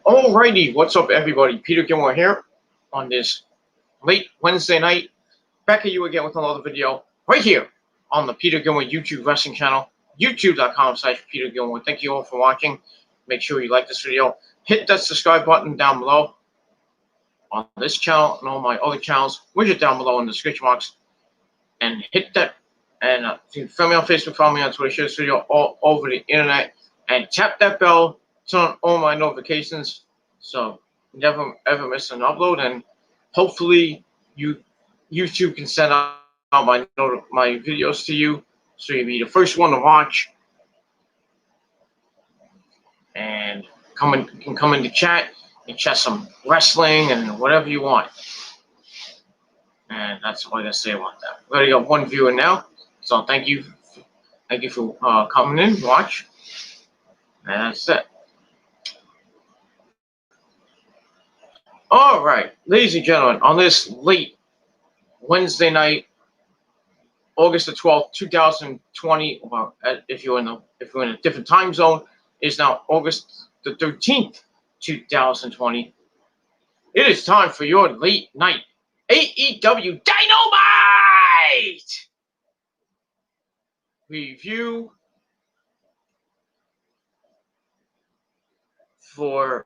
Alrighty, what's up, everybody? Peter Gilmore here on this late Wednesday night. Back at you again with another video right here on the Peter Gilmore YouTube wrestling channel, youtube.com/Peter Gilmore. Thank you all for watching. Make sure you like this video. Hit that subscribe button down below on this channel and all my other channels, which are down below in the description box. And hit that. And if you follow me on Facebook, follow me on Twitter, share this video all over the internet. And tap that bell, turn on all my notifications so you never ever miss an upload. And hopefully YouTube can send out my videos to you so you'll be the first one to watch. And you can come into chat and chat some wrestling and whatever you want. And that's all I gotta say about that. We already got one viewer now, so thank you for coming in to watch. And that's it. All right, ladies and gentlemen, on this late Wednesday night, August the 12th, 2020. Well, if you're in a different time zone, it's now August the 13th, 2020. It is time for your late night AEW Dynamite review for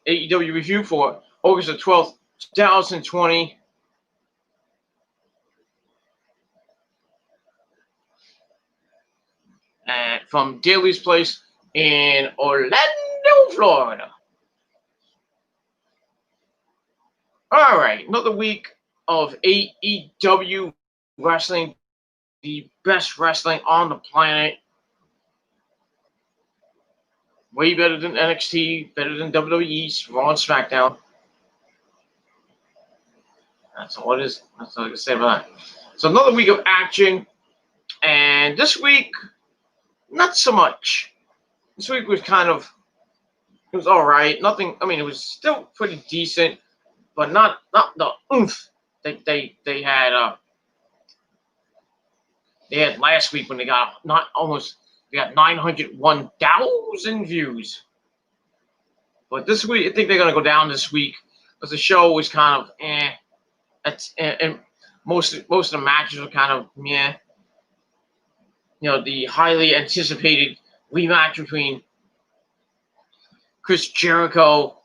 AEW review for August the 12th, 2020. And from Daly's Place in Orlando, Florida. All right, another week of AEW wrestling, the best wrestling on the planet. Way better than NXT, better than WWE's, Raw and SmackDown. That's all it is. That's all I can say about that. So another week of action. And this week, not so much. This week was it was all right. Nothing, I mean, it was still pretty decent, but not the oomph they had last week when they got 901,000 views. But this week, I think they're gonna go down this week because the show was kind of and most of the matches were kind of meh. You know, the highly anticipated rematch between Chris Jericho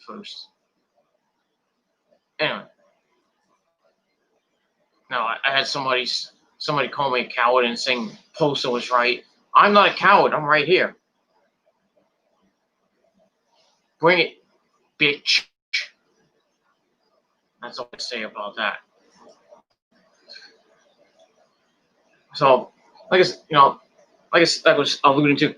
first. Anyway, no, I had somebody call me a coward and saying Posta was right. I'm not a coward. I'm right here. Bring it, bitch. That's all I say about that. So, I was alluding to,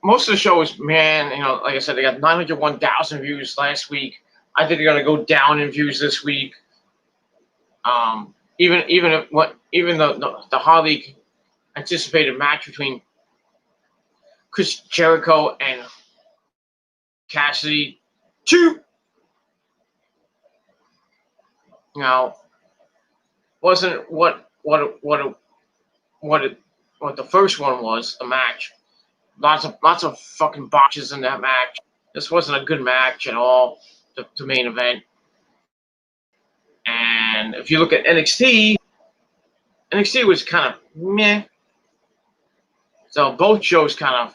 most of the show was, man, like I said, they got 901,000 views last week. I think they're gonna go down in views this week. Even the highly anticipated match between Chris Jericho and Cassidy, wasn't what the first one was. The match, lots of fucking botches in that match. This wasn't a good match at all. The main event. And if you look at NXT was kind of meh. So both shows kind of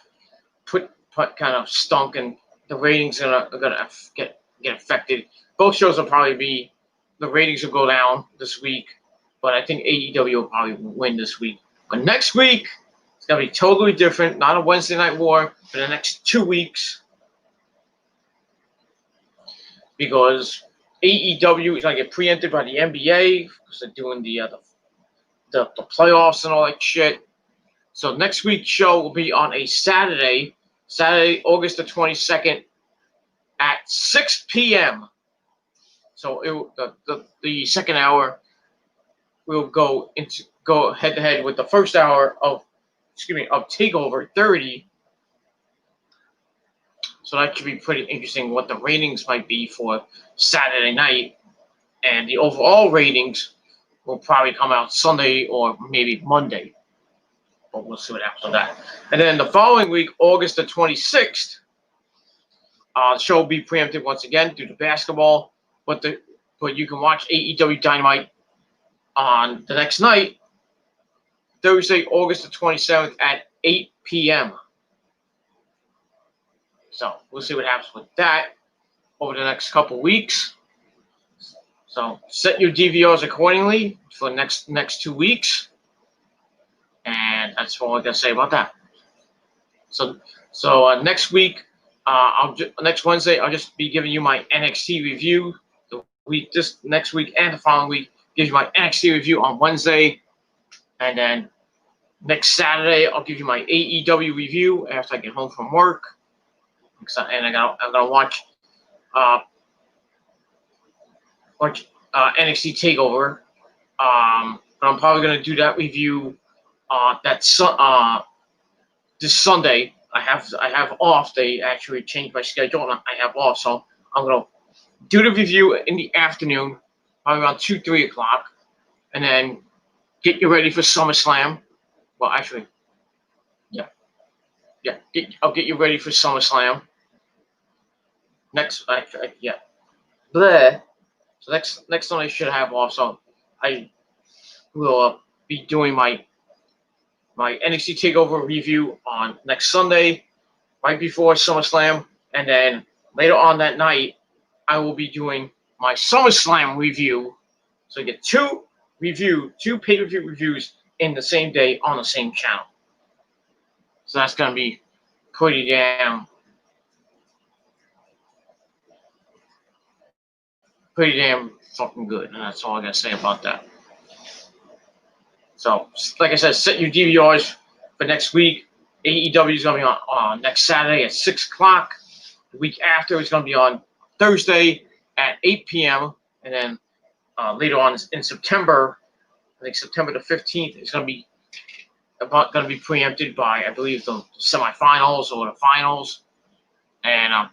stunk, and the ratings are gonna get affected. Both shows will probably the ratings will go down this week, but I think AEW will probably win this week. But next week it's gonna be totally different. Not a Wednesday Night War for the next 2 weeks, because AEW is gonna get preempted by the NBA because they're doing the playoffs and all that shit. So next week's show will be on a Saturday, August the 22nd at 6 p.m. So the second hour will go head to head with the first hour of of Takeover 30. So that should be pretty interesting what the ratings might be for Saturday night. And the overall ratings will probably come out Sunday or maybe Monday. But we'll see what happens with that. And then the following week, August the 26th, the show will be preempted once again due to basketball. But you can watch AEW Dynamite on the next night, Thursday, August the 27th at 8 p.m. So we'll see what happens with that over the next couple weeks. So set your DVRs accordingly for the next 2 weeks. And that's all I got to say about that. So next week, next Wednesday, I'll just be giving you my NXT review. This next week and the following week, give you my NXT review on Wednesday, and then next Saturday, I'll give you my AEW review after I get home from work. And I'm gonna watch NXT Takeover. But I'm probably gonna do that review this Sunday. I have off. They actually changed my schedule, and I have off, so I'm gonna do the review in the afternoon, probably around 2-3 o'clock, and then get you ready for SummerSlam. Well, actually, yeah. I'll get you ready for SummerSlam. Yeah. Bleh. So next one I should have off. So I will be doing my NXT Takeover review on next Sunday, right before SummerSlam, and then later on that night, I will be doing my SummerSlam review. So you get two pay-per-view reviews in the same day on the same channel. So that's gonna be pretty damn fucking good, and that's all I gotta say about that. So, like I said, set your DVRs for next week. AEW is gonna be on next Saturday at 6 o'clock. The week after is gonna be on Thursday at 8 p.m. And then later on in September, I think September the 15th is gonna be preempted by, I believe, the semifinals or the finals, and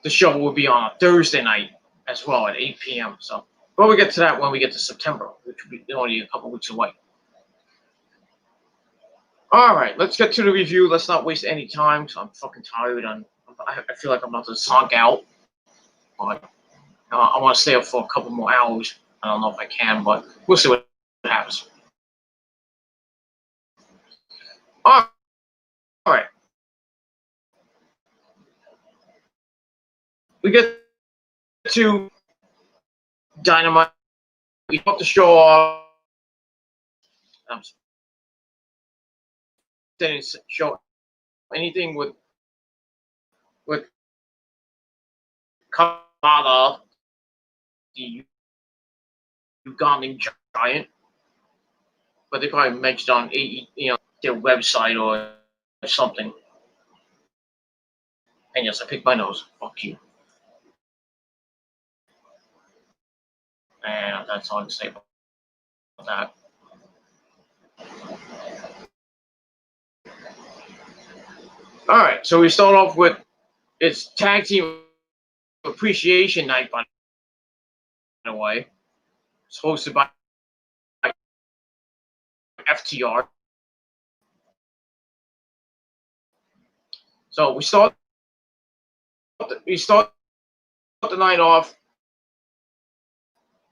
the show will be on a Thursday night as well at 8 p.m. So, but we'll get to that when we get to September, which will be only a couple weeks away. All right, let's get to the review. Let's not waste any time. So I'm fucking tired. I feel like I'm about to zonk out. But I want to stay up for a couple more hours. I don't know if I can, but we'll see what happens. All right. We get to Dynamite. We put the show off. Didn't show anything with Kamala, the Ugandan giant, but they probably mentioned on their website or something. And yes, I picked my nose. Fuck you. And that's all I can say about that. All right, so we start off with it's Tag Team Appreciation Night, by the way. It's hosted by FTR. So we start the night off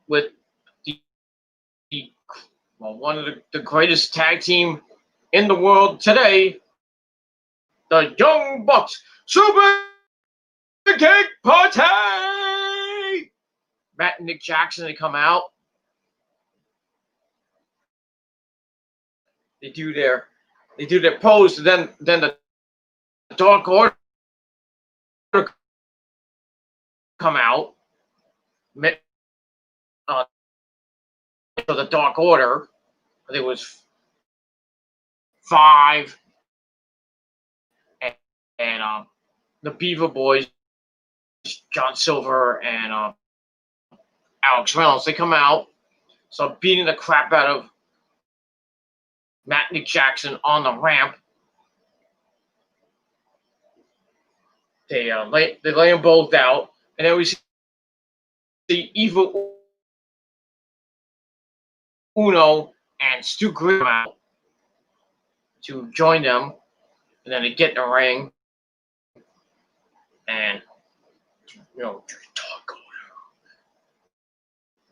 with one of the greatest tag team in the world today, the Young Bucks Super Kick Party. Matt and Nick Jackson, they come out. They do their pose, and then the Dark Order come out. So the Dark Order, I think it was 5, and the Beaver Boys, John Silver and Alex Reynolds, they come out, so beating the crap out of Nick Jackson on the ramp. They lay them both out, and then we see Evil Uno and Stu Graham out to join them, and then they get in the ring, and talk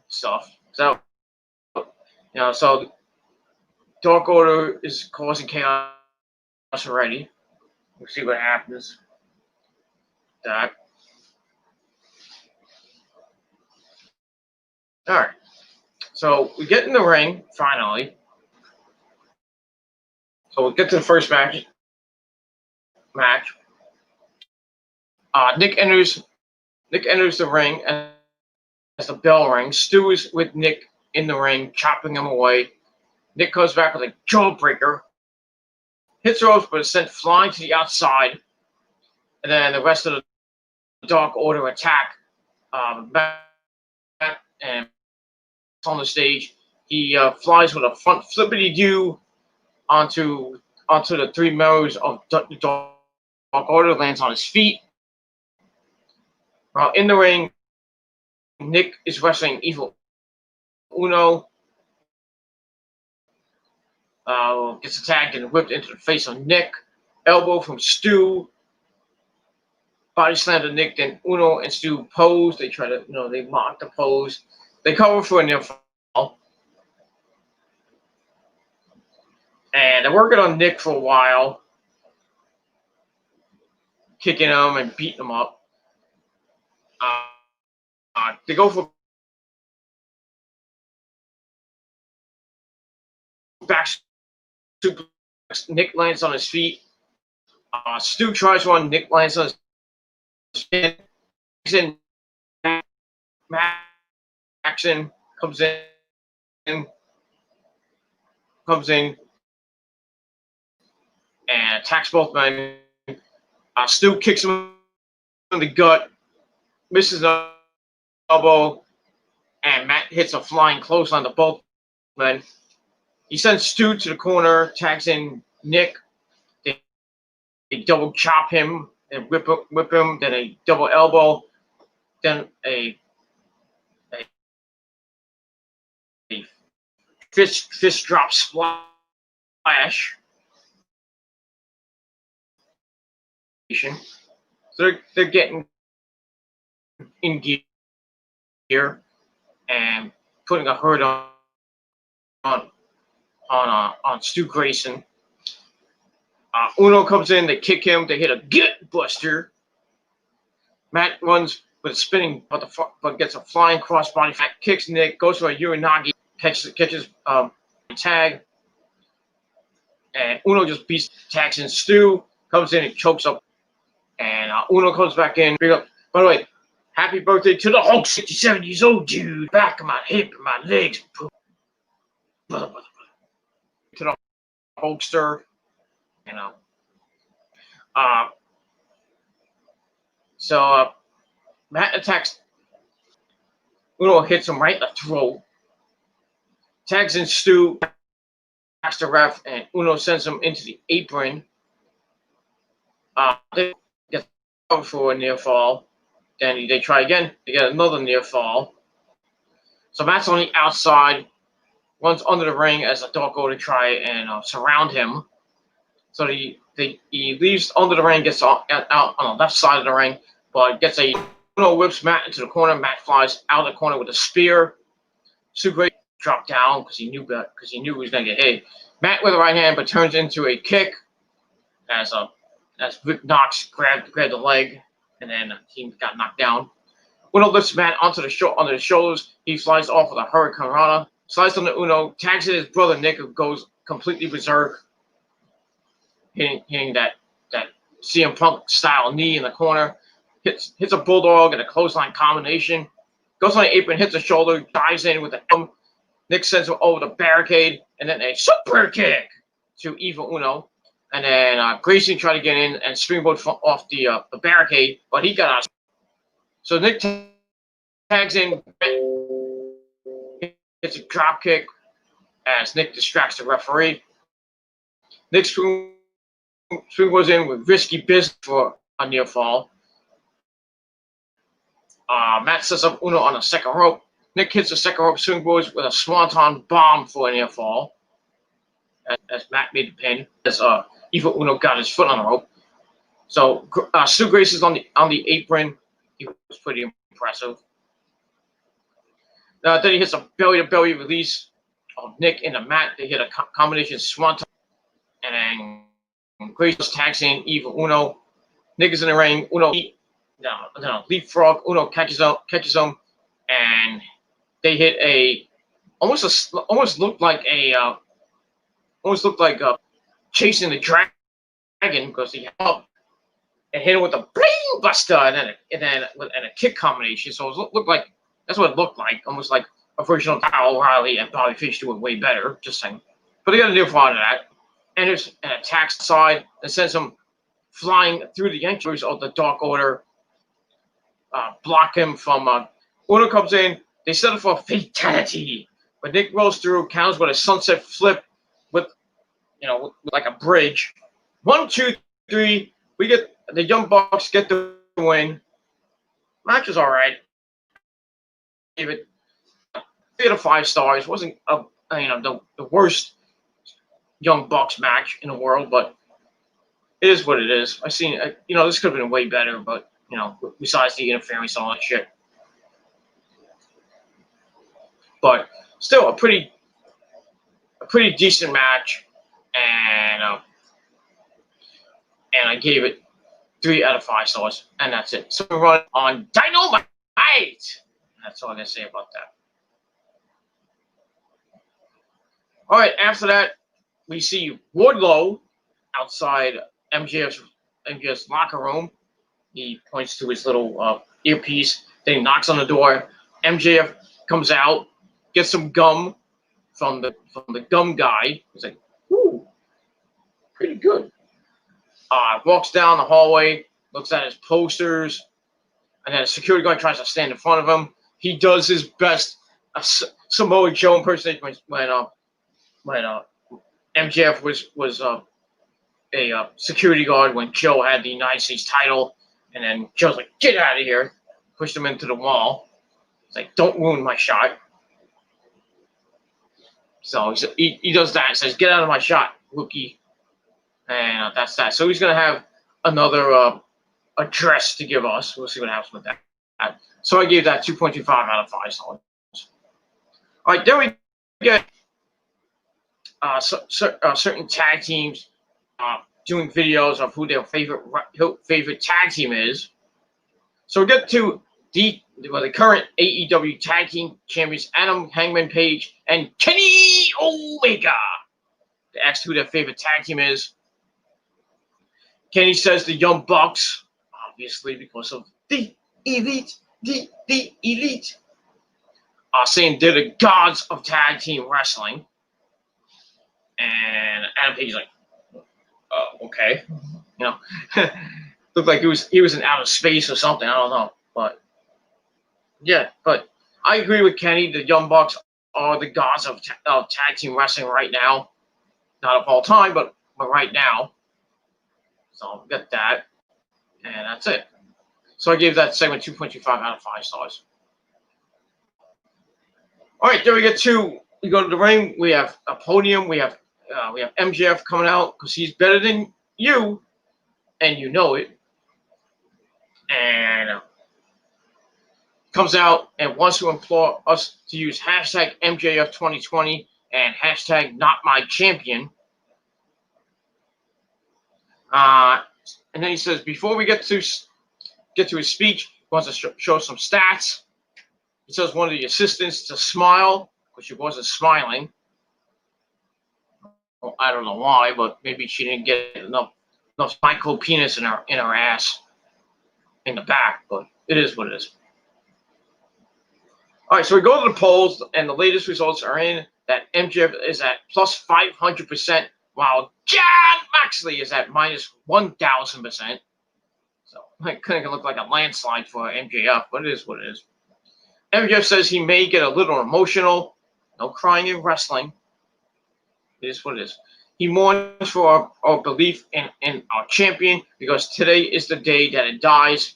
stuff. So so Dark Order is causing chaos already. We'll see what happens. That. All right. So we get in the ring finally. So we'll get to the first match. Nick enters the ring as the bell rings. Stu is with Nick in the ring, chopping him away. Nick comes back with a jawbreaker, hits ropes, but is sent flying to the outside. And then the rest of the Dark Order attack. And on the stage, he flies with a front flippity-doo onto the three members of the Dark Order, lands on his feet. In the ring, Nick is wrestling Evil Uno. Gets attacked and whipped into the face of Nick. Elbow from Stu. Body slam to Nick. Then Uno and Stu pose. They try to, they mock the pose. They cover for a near fall. And they're working on Nick for a while, kicking him and beating him up. They go for back suplex. Nick lands on his feet. Stu tries one. Nick lands on his feet. Jackson comes in and attacks both men. Stu kicks him in the gut, misses an elbow, and Matt hits a flying clothesline to both men. He sends Stu to the corner, tags in Nick. They double chop him and whip him, then a double elbow, then a fist drop splash. So they're getting in gear and putting a hurt on Stu Grayson. Uno comes in, they kick him, they hit a gut buster. Matt runs with a spinning, but gets a flying crossbody. Kicks Nick, goes for a Uranagi, catches tag, and Uno just beats, tags in Stu, comes in and chokes up, and Uno comes back in. By the way, happy birthday to the Hulk, 67 years old, dude. Back of my hip and my legs. To the Hulkster, So Matt attacks. Uno hits him right in the throat. Tags in Stu, attacks the ref, and Uno sends him into the apron. They get for a near fall. Then they try again. They get another near fall. So Matt's on the outside, runs under the ring as the Dark Order try and surround him. So he leaves under the ring, gets out on the left side of the ring, but gets a whips Matt into the corner. Matt flies out of the corner with a spear. Stu Grayson dropped down because he knew he was going to get hit. Matt with the right hand, but turns into a kick as Rick Knox grabbed the leg, and then he got knocked down. Uno lifts Matt under the shoulders. He flies off with a Hurricane Rana. Slides on the Uno, tags in his brother Nick, who goes completely berserk, hitting that CM Punk style knee in the corner. Hits a bulldog and a clothesline combination. Goes on the apron, hits the shoulder, dives in with the Nick sends him over the barricade, and then a super kick to Evil Uno. And then Grayson tried to get in and springboard off the barricade, but he got out. So Nick tags in, hits a drop kick as Nick distracts the referee. Nick swing was in with risky business for a near fall. Matt sets up Uno on the second rope. Nick hits the second rope swing boys with a swanton bomb for a near fall. As Matt made the pin, as Evil Uno got his foot on the rope. So Stu Grace is on the apron. He was pretty impressive. Then he hits a belly-to-belly release of Nick in the mat. They hit a combination swanton, and then Grace tags in Evil Uno. Nick is in the ring. Uno leapfrog. Uno catches him, and they hit almost looked like chasing the dragon, because he held up and hit him with a brain buster and a kick combination. So it looked like that's what it looked like, almost like a version of Kyle O'Reilly, and Bobby Fish do it way better. Just saying, but they got a new part of that. Enters and attacks the side and sends him flying through the entrance of the Dark Order. Block him from Uno comes in. They set up for a fatality, but Nick rolls through, counters with a sunset flip with like a bridge. 1, 2, 3. We get the Young Bucks get the win. Match is all right. Gave it 3 out of 5 stars. Wasn't the worst Young Bucks match in the world, but it is what it is. I seen this could have been way better, but besides the interference and all that shit. But still a pretty decent match, and I gave it 3 out of 5 stars, and that's it. So we run on Dynamite. That's all I'm gonna say about that. All right, after that, we see Wardlow outside MJF's locker room. He points to his little earpiece. Then he knocks on the door. MJF comes out, gets some gum from the gum guy. He's like, "Ooh, pretty good." Walks down the hallway, looks at his posters, and then a security guard tries to stand in front of him. He does his best Samoa Joe impersonation when MJF was a security guard when Joe had the United States title, and then Joe's like, "Get out of here!" Pushed him into the wall. He's like, "Don't ruin my shot." So he does that and says, "Get out of my shot, rookie." And that's that. So he's going to have another address to give us. We'll see what happens with that. So I gave that 2.25 out of 5 stars. All right, then we get certain tag teams doing videos of who their favorite tag team is. So we get to the current AEW Tag Team Champions, Adam Hangman Page and Kenny Omega. They asked who their favorite tag team is. Kenny says the Young Bucks, obviously because of the Elite. Saying they're the gods of tag team wrestling. And Adam Page is like, okay. Looked like he was in outer space or something. I don't know. But yeah, but I agree with Kenny. The Young Bucks are the gods of tag team wrestling right now. Not of all time, but right now. So get that. And that's it. So I gave that segment 2.25 out of 5 stars. All right, then we go to the ring. We have a podium. We have MJF coming out because he's better than you, and you know it. And comes out and wants to implore us to use hashtag MJF2020 and hashtag NotMyChampion. And then he says, before we get to his speech, he wants to show some stats. He tells one of the assistants to smile, because she wasn't smiling. Well, I don't know why, but maybe she didn't get enough micro penis in her ass in the back, but it is what it is. All right, so we go to the polls, and the latest results are in that MJF is at plus 500%, while Jon Moxley is at minus 1,000%. So it kind of look like a landslide for MJF, but it is what it is. MJF says he may get a little emotional. No crying in wrestling. It is what it is. He mourns for our belief in our champion because today is the day that it dies.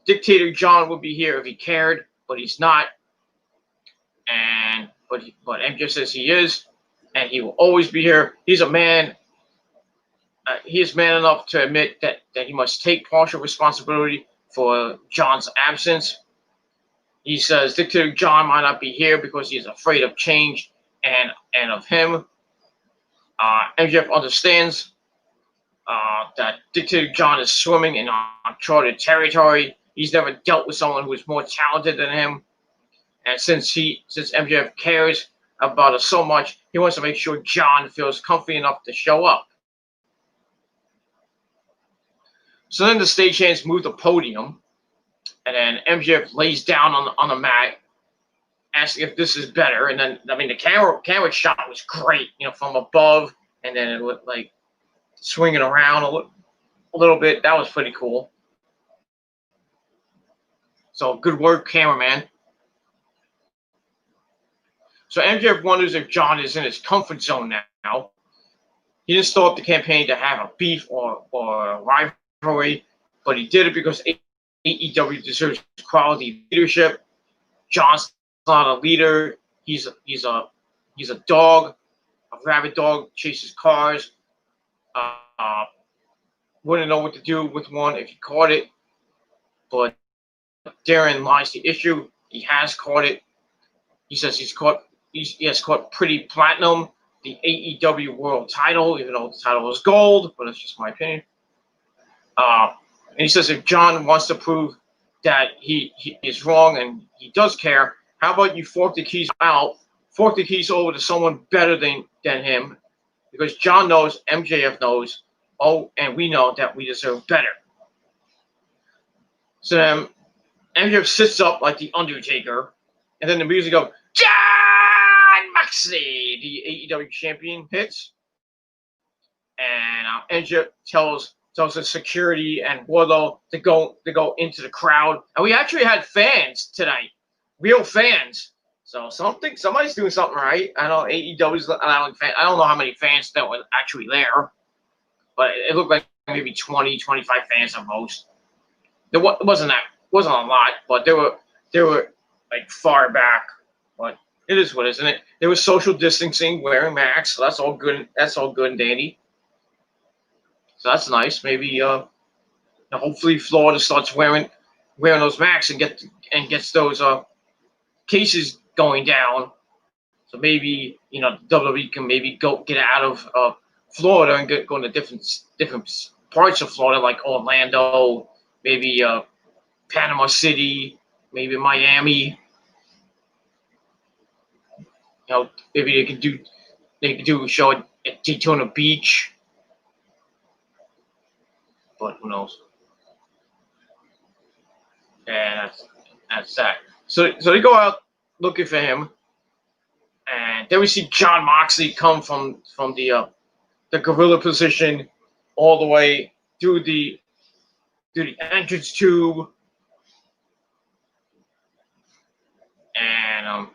Dictator John would be here if he cared, but he's not. But MJF says he is, and he will always be here. He's a man. He is man enough to admit that he must take partial responsibility for John's absence. He says Dictator John might not be here because he is afraid of change and of him. MJF understands that Dictator John is swimming in uncharted territory. He's never dealt with someone who is more talented than him. And since MJF cares about us so much, he wants to make sure John feels comfy enough to show up. So then the stagehands move the podium, and then MJF lays down on the mat, asking if this is better. And then, I mean, the camera shot was great, from above, and then it looked like swinging around a little bit. That was pretty cool. So good work, cameraman. So MJF wonders if John is in his comfort zone now. He didn't start the campaign to have a beef or a rivalry, but he did it because AEW deserves quality leadership. John's not a leader. He's a dog, a rabid dog, chases cars. Wouldn't know what to do with one if he caught it, but therein lies the issue. He has caught it. He says he has caught Pretty Platinum, the AEW World Title, even though the title is gold, but that's just my opinion. And he says if John wants to prove that he is wrong and he does care, how about you fork the keys over to someone better than him, because John knows, MJF knows, and we know that we deserve better. So then MJF sits up like the Undertaker, and then the music goes, John Moxley, the AEW champion, hits, and MJF tells the security and Wardlow to go into the crowd. And we actually had fans tonight, real fans. So somebody's doing something right. I know AEW's allowing fans. I don't know how many fans that were actually there, but it looked like maybe 20, 25 fans at most. It wasn't a lot, but they were like far back. But it is what, isn't it? There was social distancing, wearing masks. So that's all good. That's all good and dandy. So that's nice. Maybe hopefully Florida starts wearing those masks and gets those cases going down. So maybe WWE can maybe get out of Florida and go into different parts of Florida, like Orlando, maybe Panama City, maybe Miami. Maybe they could do a show at Daytona Beach. But who knows? And that's that. So they go out looking for him, and then we see John Moxley come from the gorilla position all the way through the entrance tube, and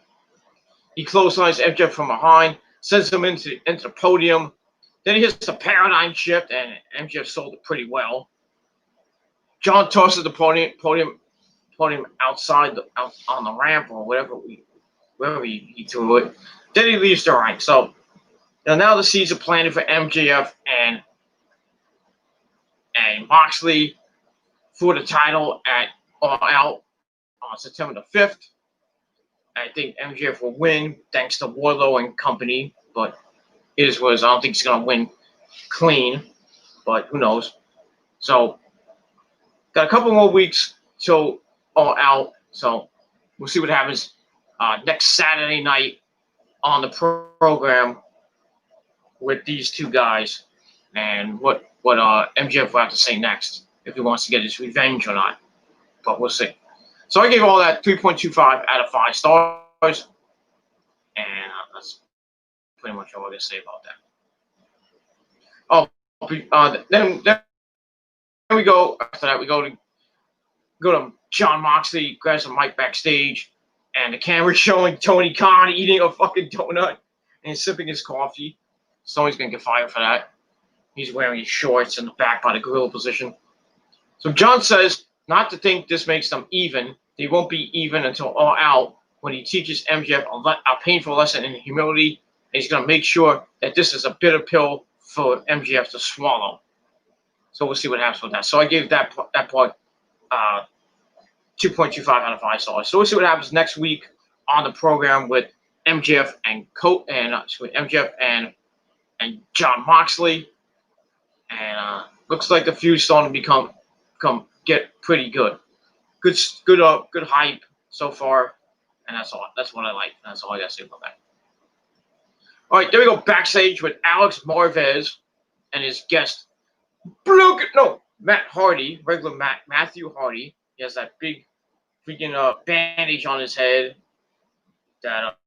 he clotheslines MJF from behind, sends him into the podium. Then he hits the paradigm shift, and MJF sold it pretty well. John tosses the podium outside on the ramp or wherever he threw it. Then he leaves the ring. So now the seeds are planted for MJF and Moxley for the title at All Out on September the 5th. I think MJF will win thanks to Wardlow and company, but I don't think he's going to win clean, but who knows. So, got a couple more weeks till All Out, so we'll see what happens next Saturday night on the program with these two guys, and what MJF will have to say next, if he wants to get his revenge or not, but we'll see. So I gave all that 3.25 out of 5 stars, and that's pretty much all I got to say about that. Then we go, after that, we go to John Moxley, grabs a mic backstage, and the camera's showing Tony Khan eating a fucking donut and sipping his coffee. Sony's going to get fired for that. He's wearing his shorts in the back by the gorilla position. So John says not to think this makes them even. They won't be even until All Out when he teaches MJF a painful lesson in humility. And he's going to make sure that this is a bitter pill for MJF to swallow. So we'll see what happens with that. So I gave that part 2.25 out of 5 stars. So we'll see what happens next week on the program with MJF and MJF and Jon Moxley. And looks like the feud's starting to get pretty good. Good hype so far, and that's all. That's what I like. That's all I got to say about that. All right, there we go. Backstage with Alex Marvez and his guest, Matt Hardy, regular Matthew Hardy. He has that big freaking bandage on his head that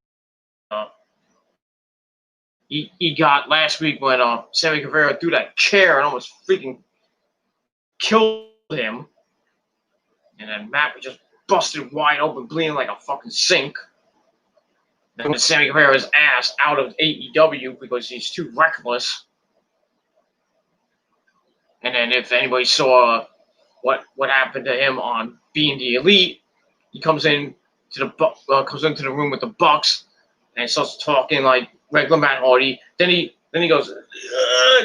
he got last week when Sammy Guevara threw that chair and almost freaking killed him. And then Matt was just busted wide open, bleeding like a fucking sink. Then Sammy Guevara's ass out of AEW because he's too reckless. And then if anybody saw what happened to him on Being the Elite, he comes into the room with the Bucks and starts talking like regular Matt Hardy. Then he goes,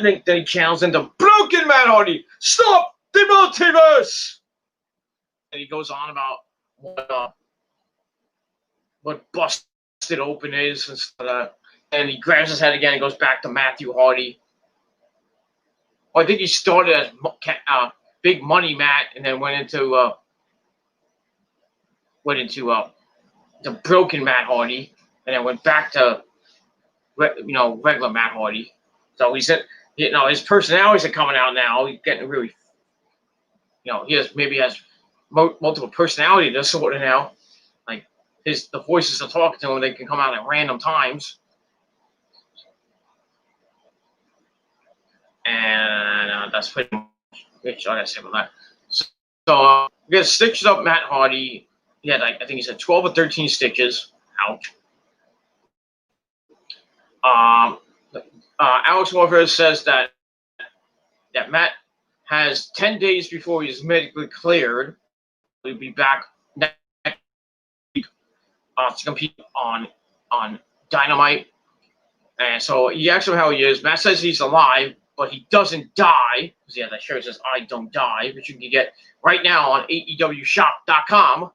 then he channels into broken Matt Hardy. Stop the multiverse. And he goes on about what busted open is and stuff like that. And he grabs his head again and goes back to Matthew Hardy. Well, I think he started as Big Money Matt and then went into the broken Matt Hardy and then went back to regular Matt Hardy. So he said, his personalities are coming out now. He's getting really, he has multiple personality disorder now. Like the voices are talking to him, they can come out at random times. And that's pretty much all I gotta say about that. So we got stitched up Matt Hardy. He had I think he said 12 or 13 stitches. Ouch. Alex Morford says that Matt has 10 days before he's medically cleared. He'll be back next week to compete on Dynamite. And so he asks him how he is. Matt says he's alive, but he doesn't die. Because that shirt says I don't die, which you can get right now on AEWshop.com.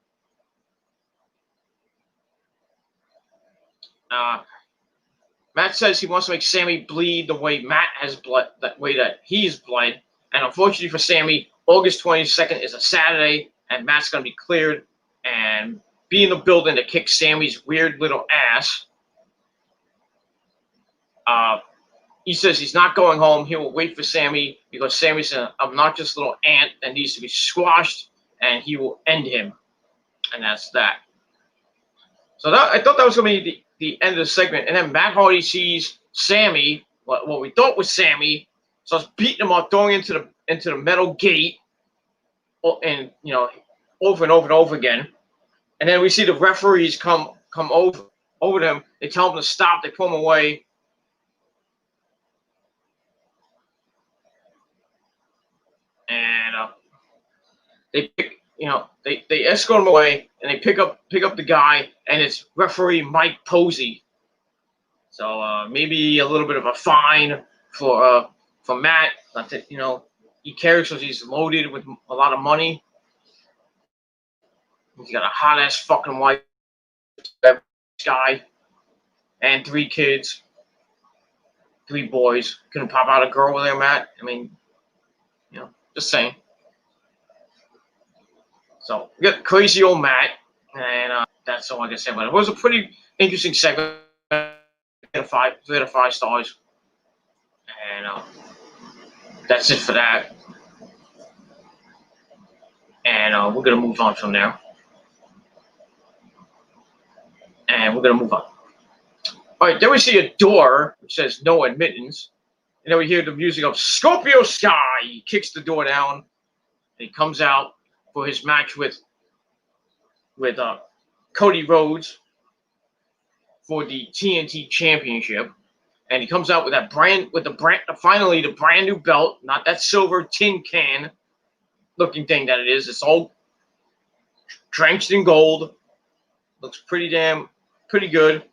Matt says he wants to make Sammy bleed the way Matt has bled, that way that he's bled. And unfortunately for Sammy, August 22nd is a Saturday, and Matt's going to be cleared and be in the building to kick Sammy's weird little ass. He says he's not going home. He will wait for Sammy because Sammy's an obnoxious little ant that needs to be squashed, and he will end him. And that's that. So I thought that was going to be the end of the segment. And then Matt Hardy sees Sammy, what we thought was Sammy, starts beating him up, throwing into the metal gate, and over and over and over again. And then we see the referees come over to him. They tell him to stop. They pull him away. And they escort him away, and they pick up the guy, and it's referee Mike Posey. So maybe a little bit of a fine for Matt. Not that he cares because he's loaded with a lot of money. He's got a hot ass fucking wife, guy, and 3 kids, 3 boys. Couldn't pop out a girl with there, Matt. I mean, just saying. So we got crazy old Matt, and that's all I can say about it. It was a pretty interesting segment. 3 out of 5 stars, and that's it for that. And we're gonna move on from there. And we're gonna move on. All right, then we see a door which says no admittance, and then we hear the music of Scorpio Sky. He kicks the door down, and he comes out for his match with Cody Rhodes for the TNT Championship. and he comes out with finally the brand new belt, not that silver tin can looking thing that it is. It's all drenched in gold. Looks pretty good.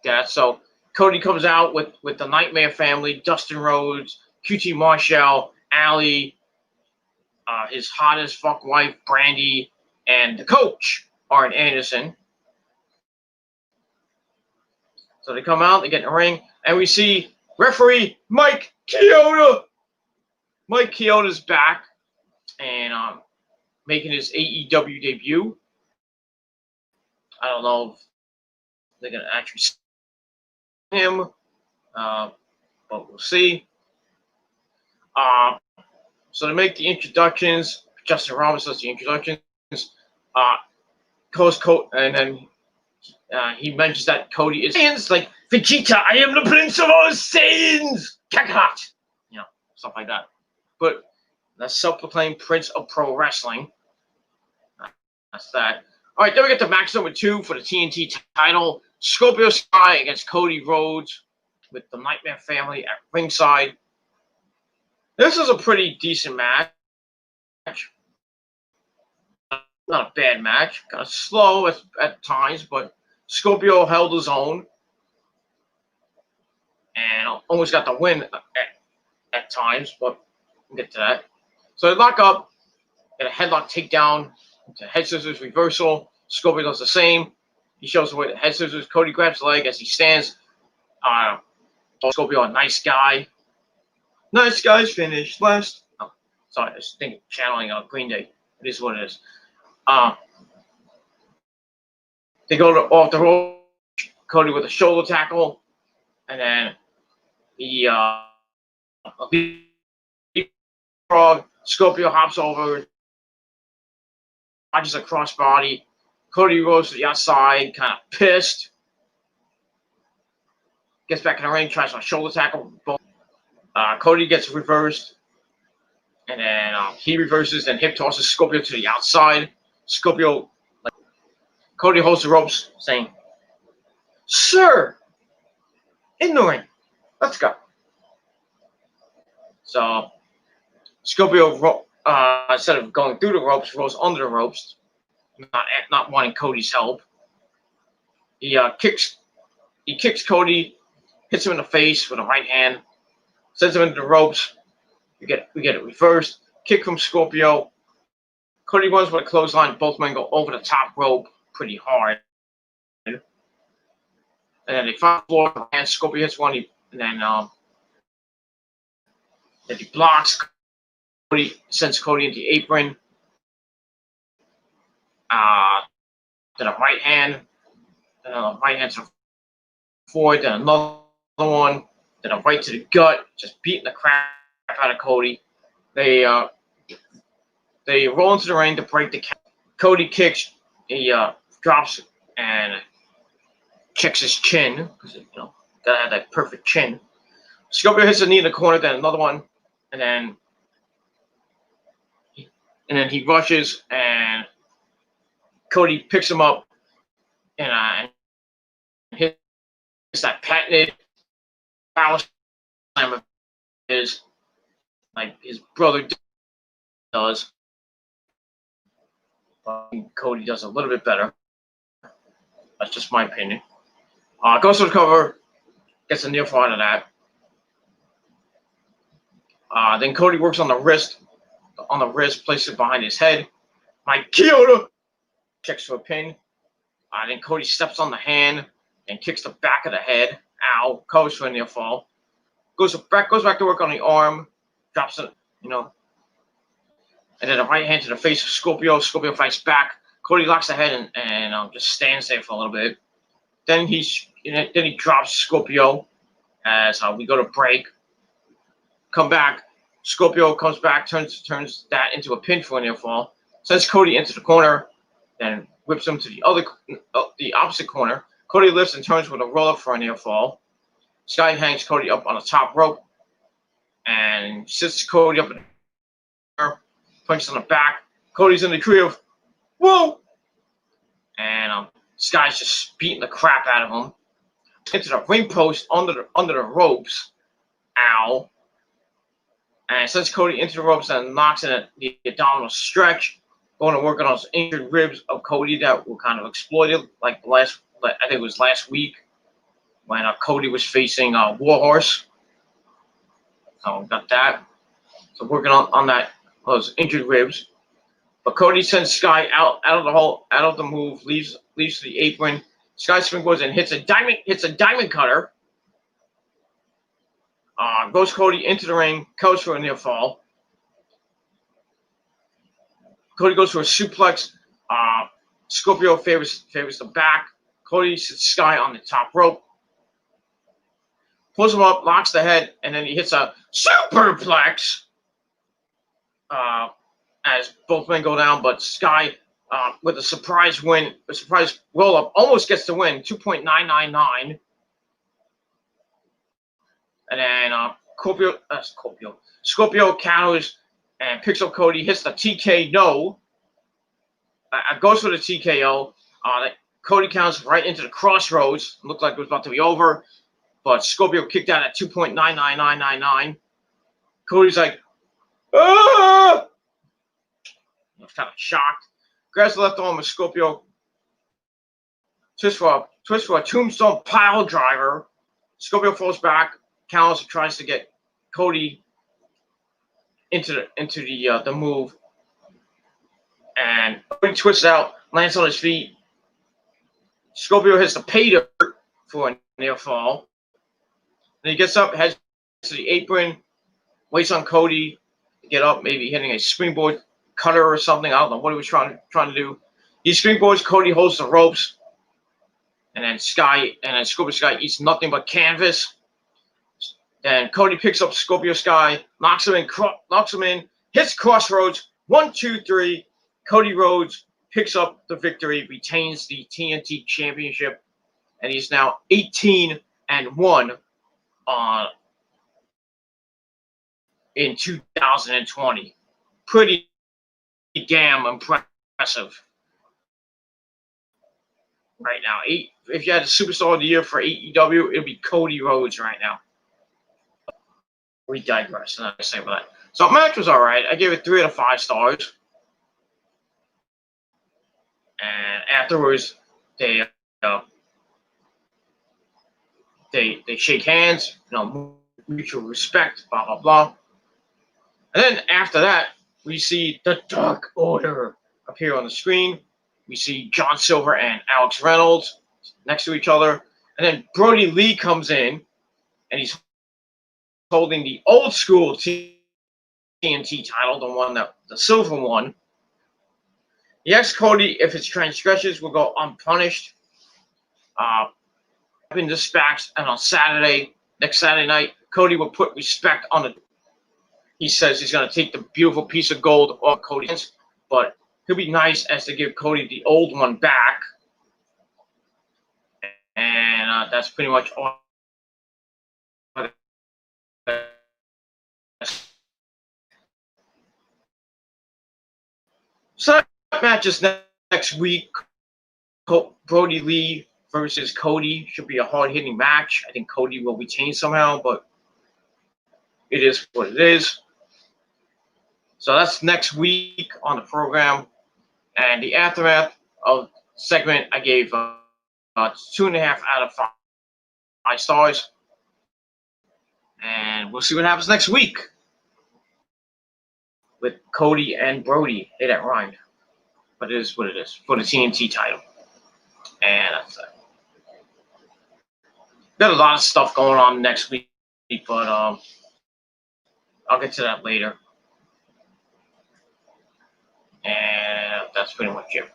Yeah, so Cody comes out with the Nightmare family, Dustin Rhodes, QT Marshall, Allie, his hot as fuck wife, Brandy, and the coach, Arn Anderson. So they come out, they get in the ring, and we see referee Mike Chioda. Mike Chioda's back and making his AEW debut. I don't know if they're going to actually see him, but we'll see. So to make the introductions, Justin Roberts does the introductions. And then he mentions that Cody is Saiyans, like Vegeta. I am the Prince of all Saiyans. Kakarot, stuff like that. But the self-proclaimed Prince of Pro Wrestling. That's that. All right, then we get to match number 2 for the TNT title: Scorpio Sky against Cody Rhodes with the Nightmare family at ringside. This is a pretty decent match. Not a bad match. Kind of slow at times, but Scorpio held his own and almost got the win at times, but we'll get to that. So they lock up, get a headlock takedown, into head scissors reversal. Scorpio does the same. He shows away the head scissors. Cody grabs the leg as he stands. Scorpio, a nice guy. Nice guys finish last. Oh, sorry, I was thinking channeling Green Day. It is what it is. They go off the rope. Cody with a shoulder tackle, and then he frog. Scorpio hops over, dodges a crossbody. Cody goes to the outside, kind of pissed. Gets back in the ring, tries a shoulder tackle. Cody gets reversed, and then he reverses and hip tosses Scorpio to the outside. Scorpio, Cody holds the ropes, saying, "Sir, in the ring, let's go." So Scorpio, instead of going through the ropes, rolls under the ropes, not wanting Cody's help. He kicks Cody, hits him in the face with a right hand, sends him into the ropes. We get it reversed. Kick from Scorpio. Cody runs with a clothesline. Both men go over the top rope pretty hard. And then they find the floor, and Scorpio hits one, and then he blocks. Cody sends Cody into the apron. Then a right hand. Then a right hand to the forward. Then another one. Then a right to the gut. Just beating the crap out of Cody. They roll into the ring to break the count. Cody kicks. He drops and checks his chin because gotta have that perfect chin. Scorpio hits a knee in the corner. Then another one, and then he rushes and Cody picks him up and hits that patented power slam of his, like his brother does. But Cody does a little bit better. That's just my opinion. Goes to the cover, gets a near fall out of that. Then Cody works on the wrist, places it behind his head. Mike Chioda checks for a pin. Then Cody steps on the hand and kicks the back of the head. Ow! Covers for a near fall. Goes back to work on the arm. Drops it, and then a right hand to the face of Scorpio. Scorpio fights back. Cody locks the head and just stands there for a little bit. Then he drops Scorpio as we go to break. Come back. Scorpio comes back, turns that into a pin for a near fall. Sends Cody into the corner, then whips him to the opposite corner. Cody lifts and turns with a roll up for a near fall. Sky hangs Cody up on the top rope and sits Cody up in the air, punches on the back. Cody's in the crib. Whoa! And Sky's just beating the crap out of him. into the ring post under the ropes. Ow. And sends Cody into the ropes and knocks in the abdominal stretch, going to work on those injured ribs of Cody that were kind of exploited, like I think it was last week when Cody was facing Warhorse. So got that. So working on those injured ribs. But Cody sends Sky out of the move, leaves to the apron. Sky springboards and hits a diamond cutter. Goes Cody into the ring, goes for a near fall. Cody goes for a suplex. Scorpio favors the back. Cody sits Sky on the top rope. Pulls him up, locks the head, and then he hits a superplex. As both men go down, but Sky, with a surprise roll up, almost gets the win, 2.999. And then Scorpio counters and picks up Cody, hits the TKO. Goes for the TKO. Cody counts right into the crossroads. Looked like it was about to be over, but Scorpio kicked out at 2.99999. Cody's like, ah! I was kind of shocked. Grabs the left arm of Scorpio. Twist for a tombstone pile driver. Scorpio falls back. Counters and tries to get Cody into the move. And Cody twists out, lands on his feet. Scorpio hits the pay dirt for a near fall. Then he gets up, heads to the apron, waits on Cody to get up, maybe hitting a springboard cutter or something. I don't know what he was trying to do. He springboards, Cody holds the ropes, and then Scorpio Sky eats nothing but canvas. Then Cody picks up Scorpio Sky, knocks him in, hits crossroads, 1, 2, 3. Cody Rhodes picks up the victory, retains the TNT Championship, and he's now 18-1 in 2020. Pretty damn impressive right now. If you had a superstar of the year for AEW, it'd be Cody Rhodes right now. We digress. Nothing to say about that. So match was all right. I gave it 3 out of 5 stars. And afterwards, they shake hands, mutual respect, blah blah blah. And then after that, we see the Dark Order appear on the screen. We see John Silver and Alex Reynolds next to each other, and then Brody Lee comes in, and he's holding the old school TNT title, the silver one. He asks Cody if his transgressions will go unpunished. Been dispatched, and on next Saturday night, Cody will put respect on the. He says he's going to take the beautiful piece of gold off Cody's hands, but he'll be nice as to give Cody the old one back. And that's pretty much all. So that match is next week. Brody Lee versus Cody should be a hard-hitting match. I think Cody will retain somehow, but it is what it is. So that's next week on the program. And the aftermath of segment, I gave 2.5 out of 5 stars. And we'll see what happens next week with Cody and Brody. Hey, that rhymed. But it is what it is for the TNT title. And that's it. Got a lot of stuff going on next week, but I'll get to that later. And that's pretty much it.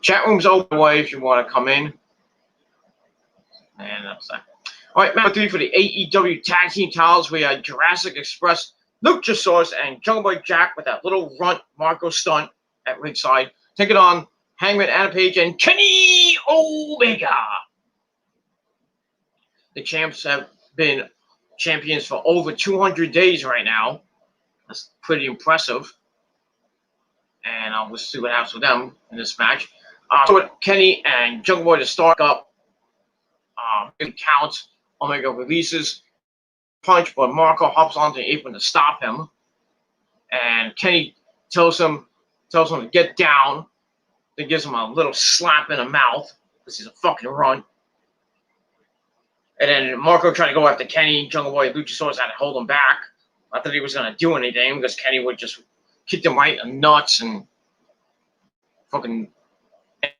Chat room's open way if you want to come in. And that's that. All right, number 3 for the AEW Tag Team titles, we had Jurassic Express, Luchasaurus, and Jungle Boy Jack with that little runt Marco stunt at ringside. Take it on Hangman Adam Page and Kenny Omega. The champs have been champions for over 200 days right now. That's pretty impressive. And we'll see what happens with them in this match. So with Kenny and Jungle Boy to start up. It counts. Omega releases punch, but Marco hops onto the apron to stop him. And Kenny tells him to get down. Then gives him a little slap in the mouth because he's a fucking runt. And then Marco tried to go after Kenny. Jungle Boy and Luchasaurus had to hold him back. Not that he was going to do anything because Kenny would just kick him right in the nuts and fucking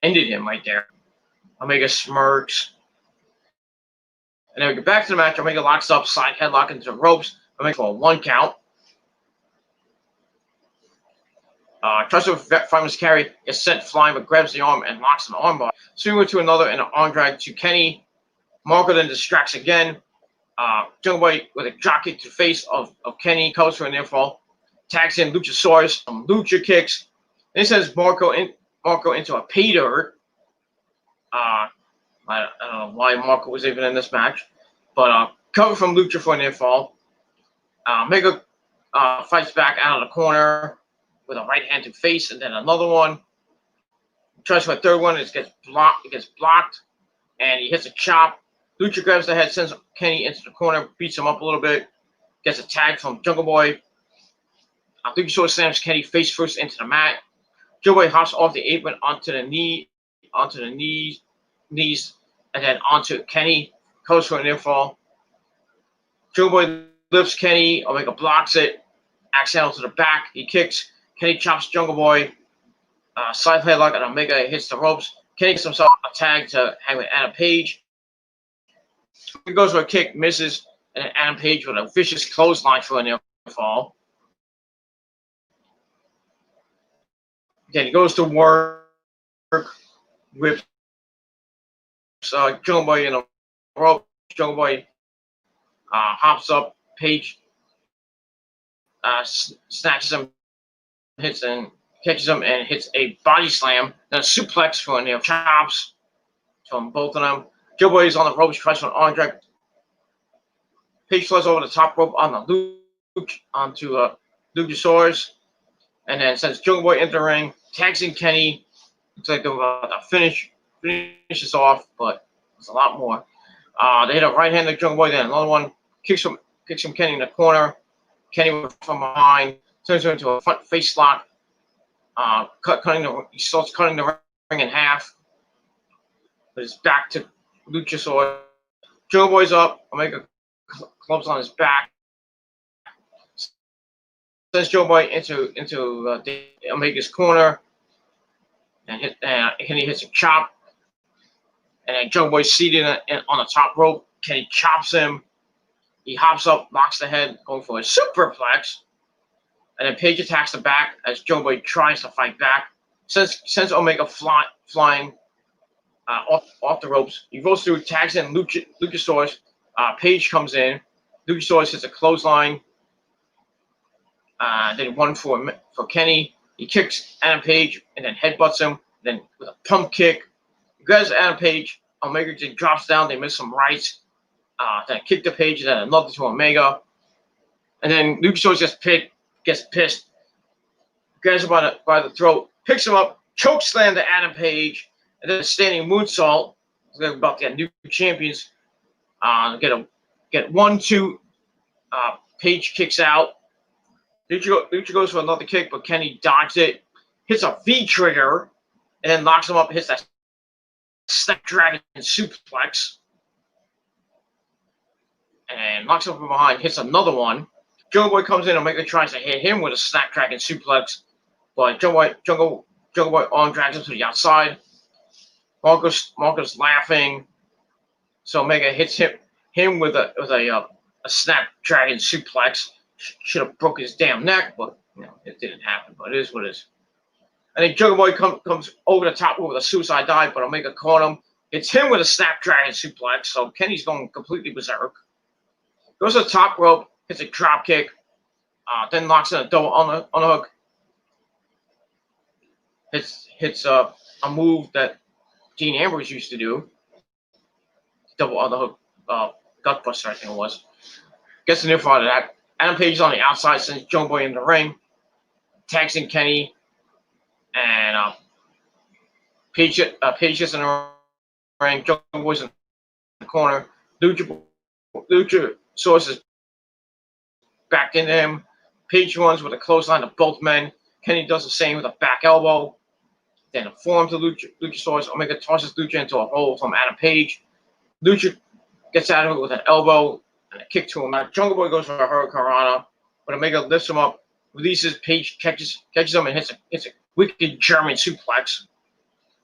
ended him right there. Omega smirks. And then we get back to the match. Omega locks up, side headlock into the ropes. Omega for a 1 count. Tries to find his carry, gets sent flying, but grabs the arm and locks an armbar. Swinging to another and an arm drag to Kenny. Marco then distracts again. Jungle Boy with a drop kick to the face of Kenny, covers for an near fall. Tags in Luchasaurus, some lucha kicks. Then he sends Marco into a pay dirt. I don't know why Marco was even in this match. But cover from Lucha for a near fall. Omega fights back out of the corner with a right hand to face, and then another one. Tries for a third one, it gets blocked, and he hits a chop. Lucha grabs the head, sends Kenny into the corner, beats him up a little bit, gets a tag from Jungle Boy. Luchasaurus slams Kenny face first into the mat. Jungle Boy hops off the apron onto the knees, and then onto Kenny. Goes for an near fall. Jungle Boy lifts Kenny. Omega blocks it. Accidental to the back. He kicks. Kenny chops Jungle Boy. Side headlock, and Omega hits the ropes. Kenny gets himself a tag to Hangman Adam Page. He goes for a kick, misses, and Adam Page with a vicious clothesline for a near fall. Then he goes to work, whips Jungle Boy in a rope. Jungle Boy hops up. Page snatches him, catches him, and hits a body slam. Then a suplex for a near chops from both of them. Jungle Boy is on the ropes, tries for an arm drag. Page flies over the top rope on the onto Luchasaurus, and then sends Jungle Boy into the ring. Tags in Kenny. Looks like they're about to finishes off, but there's a lot more. They hit a right hand to Jungle Boy, then another one kicks from Kenny in the corner. Kenny from behind turns him into a front face lock. He starts cutting the ring in half. But it's back to Luchasaurus. Jungle Boy's up. Omega clubs on his back. Sends Jungle Boy into Omega's corner. And Kenny hits a chop. And then Jungle Boy's seated on the top rope. Kenny chops him. He hops up, locks the head, going for a superplex. And then Page attacks the back as Jungle Boy tries to fight back. Sends Omega flying off the ropes. He goes through, tags in Luchasaurus. Page comes in. Luchasaurus hits a clothesline. Then one for Kenny. He kicks Adam Page and then headbutts him. Then with a pump kick, he grabs Adam Page. Omega just drops down. They miss some rights. Then kick to Page, then another to Omega. And then Luchasaurus gets pissed. Grabs him by the throat, picks him up, choke slam to Adam Page, and then a standing moonsault. They're about to get new champions. Get 1-2. Page kicks out. Lucha goes for another kick, but Kenny dodges it. Hits a V trigger, and then locks him up. Hits that Snapdragon suplex, and locks him from behind. Hits another one. Jungle Boy comes in. Omega tries to hit him with a Snapdragon suplex, but Jungle Boy arm drags him to the outside. Marco's laughing, so Omega hits him with a Snapdragon suplex. Should have broke his damn neck, but it didn't happen. But it is what it is. And then Jungle Boy comes over the top with a suicide dive, but Omega caught him. Hits him with a Snapdragon suplex, so Kenny's going completely berserk. Goes to the top rope, hits a drop kick, then locks in a double on the hook. Hits a move that Dean Ambrose used to do. Double on the hook, gutbuster, I think it was. Gets the near part of that. Adam Page is on the outside, sends Jungle Boy in the ring. Tags in Kenny. And Page is in the ring. Jungle Boy's in the corner. Luchasaurus is back in him. Page runs with a clothesline to both men. Kenny does the same with a back elbow. Then a forearm to Luchasaurus. Omega tosses Lucha into a hole from Adam Page. Lucha gets out of it with an elbow and a kick to him. Now Jungle Boy goes for a Hurricanrana, but Omega lifts him up, releases Page, catches him, and hits a wicked German suplex.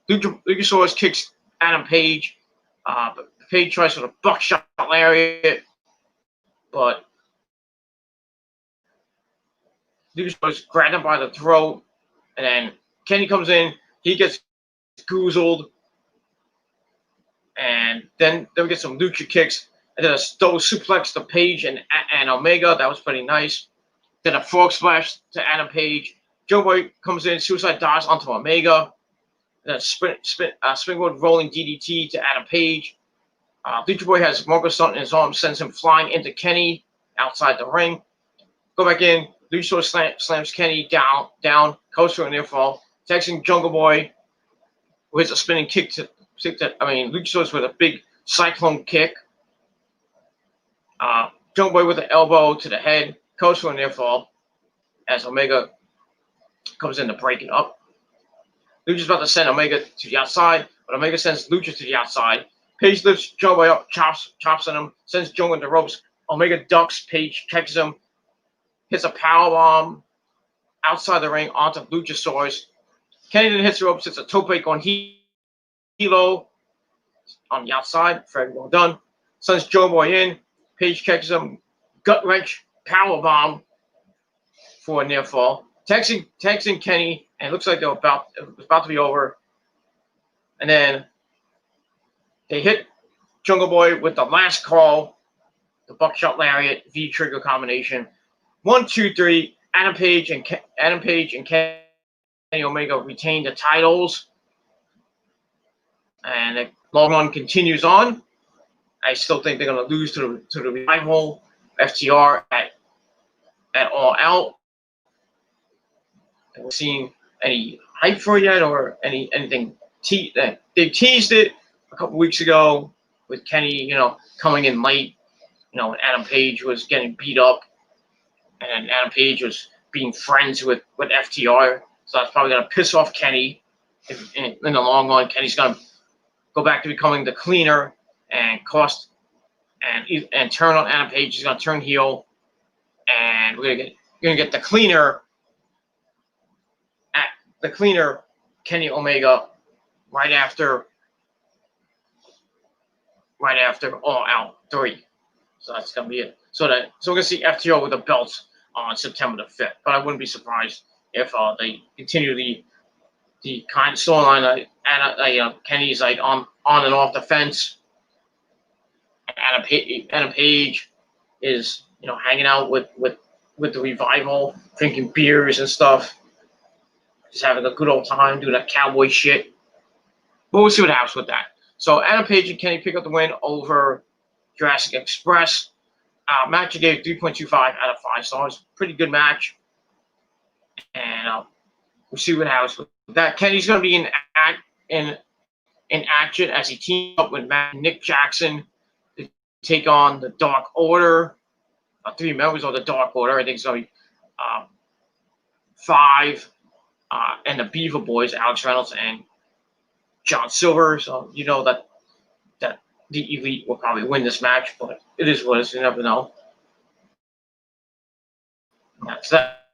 Luchasaurus kicks Adam Page, but Page tries for the buckshot lariat, but Luchasaurus grabbed him by the throat, and then Kenny comes in. He gets goozled, and then we get some Lucha kicks, and then a suplex to Page and Omega. That was pretty nice. Then a frog splash to Adam Page. Joe Boy comes in, suicide dives onto Omega. Then a springboard rolling DDT to Adam Page. Lucha Boy has Marco Stunt in his arm, sends him flying into Kenny outside the ring. Go back in. Luchasaurus slams Kenny down, goes for a near fall. Texting Jungle Boy, who hits a spinning kick Luchasaurus with a big cyclone kick. Jungle Boy with an elbow to the head, goes for a near fall as Omega comes in to break it up. Lucha's about to send Omega to the outside, but Omega sends Lucha to the outside. Page lifts Jungle Boy up, chops on him, sends Jungle into the ropes. Omega ducks, Page catches him, hits a powerbomb outside the ring onto Luchasaurus. Kenny then hits the ropes, hits a tope on Hilo on the outside. Very well done. Sends Joe Boy in. Page catches him. Gut wrench powerbomb for a near fall. Texting Kenny, and it looks like it was about to be over. And then they hit Jungle Boy with the last call, the buckshot lariat V trigger combination. 1, 2, 3. Adam Page and Kenny Omega retain the titles, and the long run continues on. I still think they're going to lose to the rival FTR at All Out. Haven't seen any hype for it yet, or anything. They teased it a couple weeks ago with Kenny, coming in late, when Adam Page was getting beat up, and Adam Page was being friends with FTR. So that's probably going to piss off Kenny. In the long run, Kenny's going to go back to becoming the cleaner and turn on Adam Page. He's going to turn heel, and we're going to get the cleaner Kenny Omega right after All Out 3. So that's going to be it. So we're going to see FTR with the belts on September the 5th. But I wouldn't be surprised if they continue the kind of storyline that Kenny's like on and off the fence. Adam Page is hanging out with the Revival, drinking beers and stuff, just having a good old time doing that cowboy shit. But we'll see what happens with that. So Adam Page and Kenny pick up the win over Jurassic Express. Match I gave 3.25 out of 5 stars. Pretty good match. And we'll see what happens with that. Kenny's going to be in action as he teams up with Nick Jackson to take on the Dark Order. 3 members of the Dark Order. I think it's going to be 5. And the Beaver Boys, Alex Reynolds and John Silver. So that the Elite will probably win this match, but it is what it is. You never know. That's that.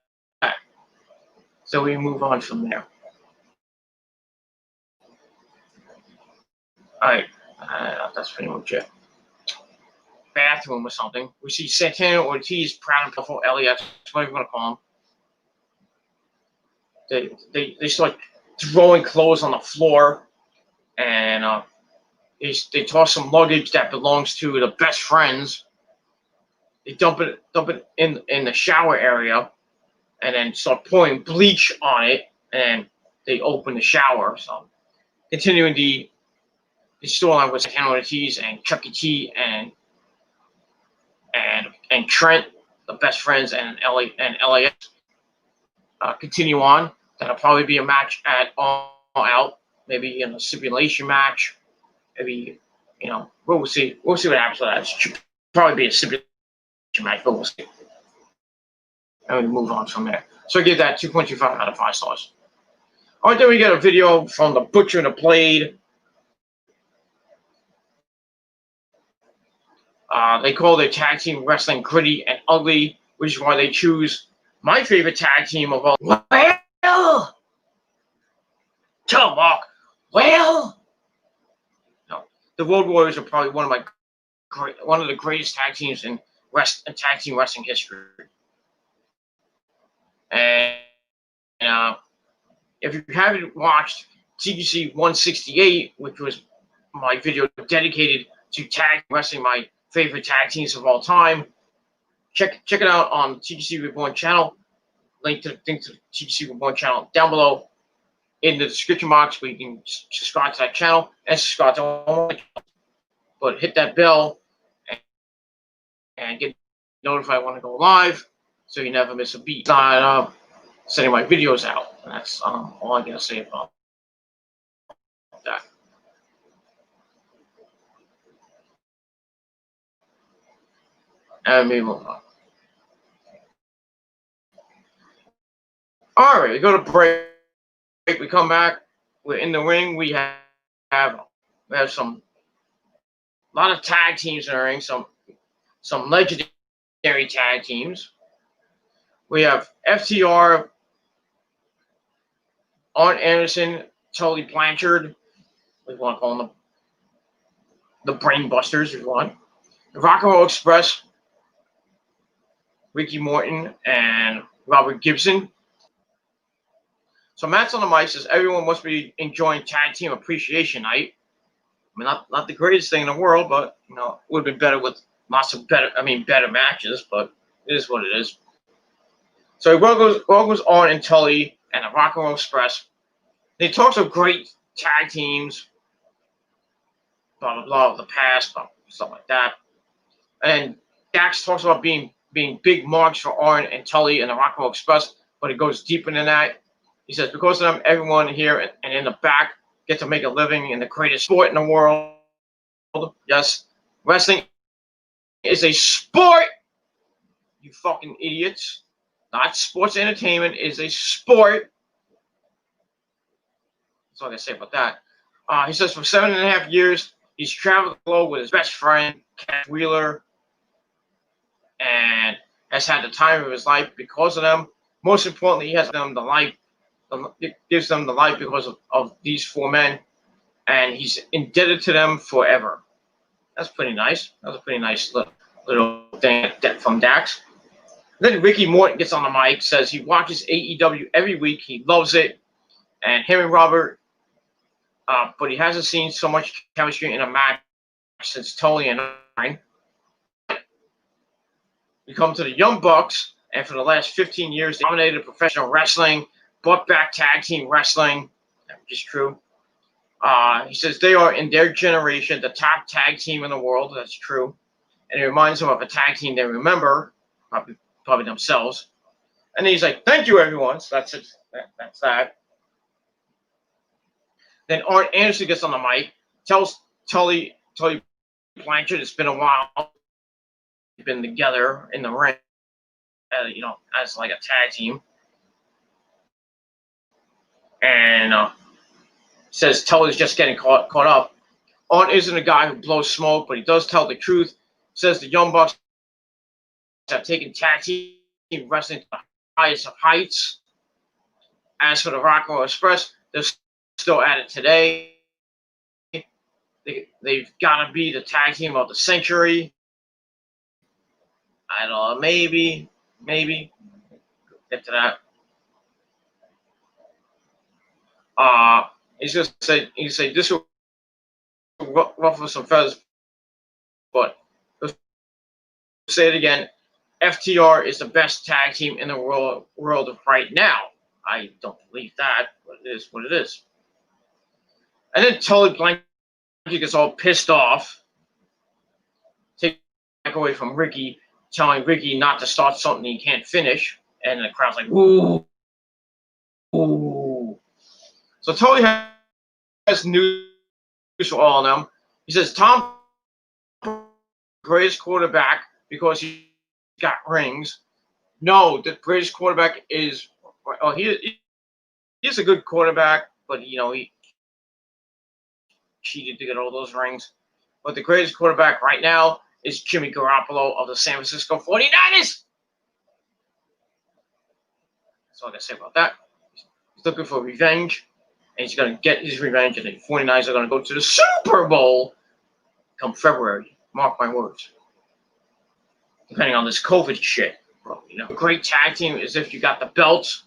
So we move on from there. All right. That's pretty much it. Bathroom or something. We see Santana Ortiz, Proud and Powerful, LAX, whatever you want to call them. They start throwing clothes on the floor, and they toss some luggage that belongs to the best friends. They dump it in the shower area, and then start pouring bleach on it, and they open the shower. So continuing the storyline with Santana Ortiz and Chucky T and Trent, the best friends, and LAX. Continue on. That'll probably be a match at All Out, maybe in a stipulation match, maybe you know, we'll see. We'll see what happens with that. It should probably be a stipulation match, but we'll see. And we move on from there. So I give that 2.25 out of 5 stars. All right, then we get a video from the Butcher and the Blade. They call their tag team wrestling gritty and ugly, which is why they choose my favorite tag team of all. Well, tell Mark. Well, no, the Road Warriors are probably one of the greatest tag teams in tag team wrestling history. And if you haven't watched TGC 168, which was my video dedicated to tag wrestling, my favorite tag teams of all time, check it out on TGC Reborn channel. Link to the TGC Reborn channel down below in the description box, where you can subscribe to that channel and subscribe to all my channels. But hit that bell and get notified when I go live, so you never miss a beat. Sending my videos out. And that's all I gotta say about that. And we move on. All right, we go to break. We come back. We're in the ring. We have some lot of tag teams in the ring. Some legendary tag teams. We have FTR, Arn Anderson, Tully Blanchard. We want to call them the Brain Busters, if you want. The Rock and Roll Express, Ricky Morton and Robert Gibson. So Matt's on the mic says everyone must be enjoying Tag Team Appreciation Night. I mean, not the greatest thing in the world, but you know, it would have been better with lots of better matches. But it is what it is. So he welcomes Arn and Tully and the Rock and Roll Express. They talk of great tag teams, blah blah blah, of the past, stuff like that. And Dax talks about being big marks for Arn and Tully and the Rock and Roll Express, but it goes deeper than that. He says, because of them, everyone here and in the back get to make a living in the greatest sport in the world. Yes, wrestling is a sport, you fucking idiots. Not sports entertainment, is a sport. That's all I can say about that. He says for 7.5 years, he's traveled the globe with his best friend, Cash Wheeler, and has had the time of his life because of them. Most importantly, he has them the life. It gives them the life because of these 4 men, and he's indebted to them forever. That's pretty nice. That was a pretty nice little thing from Dax. Then Ricky Morton gets on the mic, says he watches AEW every week. He loves it, and him and Robert, but he hasn't seen so much chemistry in a match since Tully and I. We come to the Young Bucks, and for the last 15 years, they dominated professional wrestling, brought back tag team wrestling, which is true. He says they are, in their generation, the top tag team in the world. That's true. And it reminds them of a tag team they remember, probably themselves. And he's like, thank you, everyone. So that's it. That's that. Then Arn Anderson gets on the mic, tells Tully Blanchard it's been a while. They've been together in the ring, as like a tag team. And says Tully's just getting caught up. Arn isn't a guy who blows smoke, but he does tell the truth. Says the Young Bucks have taken tag team wrestling to the highest of heights. As for the Rock and Roll Express, they're still at it today. They've got to be the tag team of the century. I don't know, maybe get to that. He's gonna say this will ruffle some feathers, but let's say it again. FTR is the best tag team in the world right now. I don't believe that, but it is what it is. And then Tully Blanchard gets all pissed off, take back away from Ricky, telling Ricky not to start something he can't finish, and the crowd's like, "Ooh, ooh." So Tully has news for all of them. He says Tom greatest quarterback because he got rings. No, the greatest quarterback is he's a good quarterback, but he cheated to get all those rings. But the greatest quarterback right now is Jimmy Garoppolo of the San Francisco 49ers. That's all I can say about that. He's looking for revenge, and he's going to get his revenge, and the 49ers are going to go to the Super Bowl come February. Mark my words. Depending on this COVID shit, bro. A great tag team is if you got the belts.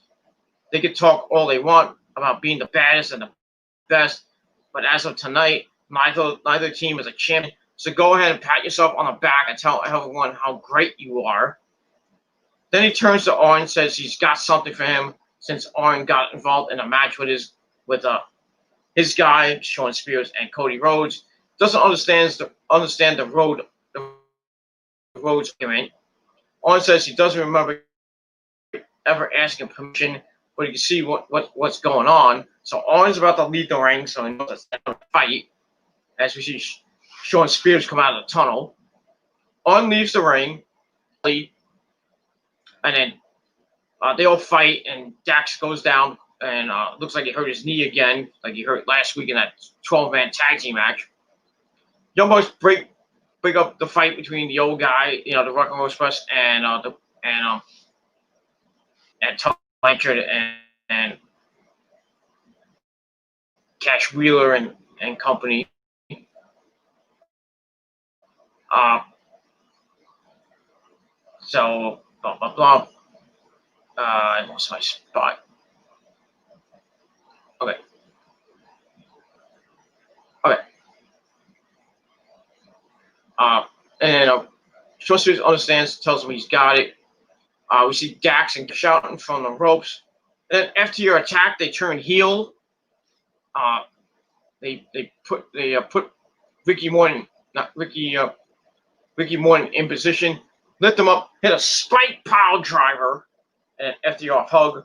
They could talk all they want about being the baddest and the best, but as of tonight, neither team is a champion. So go ahead and pat yourself on the back and tell everyone how great you are. Then he turns to Arn and says he's got something for him since Arn got involved in a match with his guy, Shawn Spears, and Cody Rhodes. Doesn't understand the Rhodes argument. Arn says he doesn't remember ever asking permission, but you can see what's going on. So Arn's about to leave the ring, so he knows it's a fight. As we see Shawn Spears come out of the tunnel. Arn leaves the ring, and then they all fight, and Dax goes down, and looks like he hurt his knee again, like he hurt last week in that 12-man tag team match. Young Bucks break up the fight between the old guy, the Rock and Roll Express, and Tom Blanchard and Cash Wheeler and company. So blah blah blah. I lost my spot. Okay. And Shawn Spears understands, tells him he's got it. We see Dax and shouting from the ropes. And then after your attack, they turn heel. They put Ricky Morton in position, lift him up, hit a spike pile driver, and an FTR hug.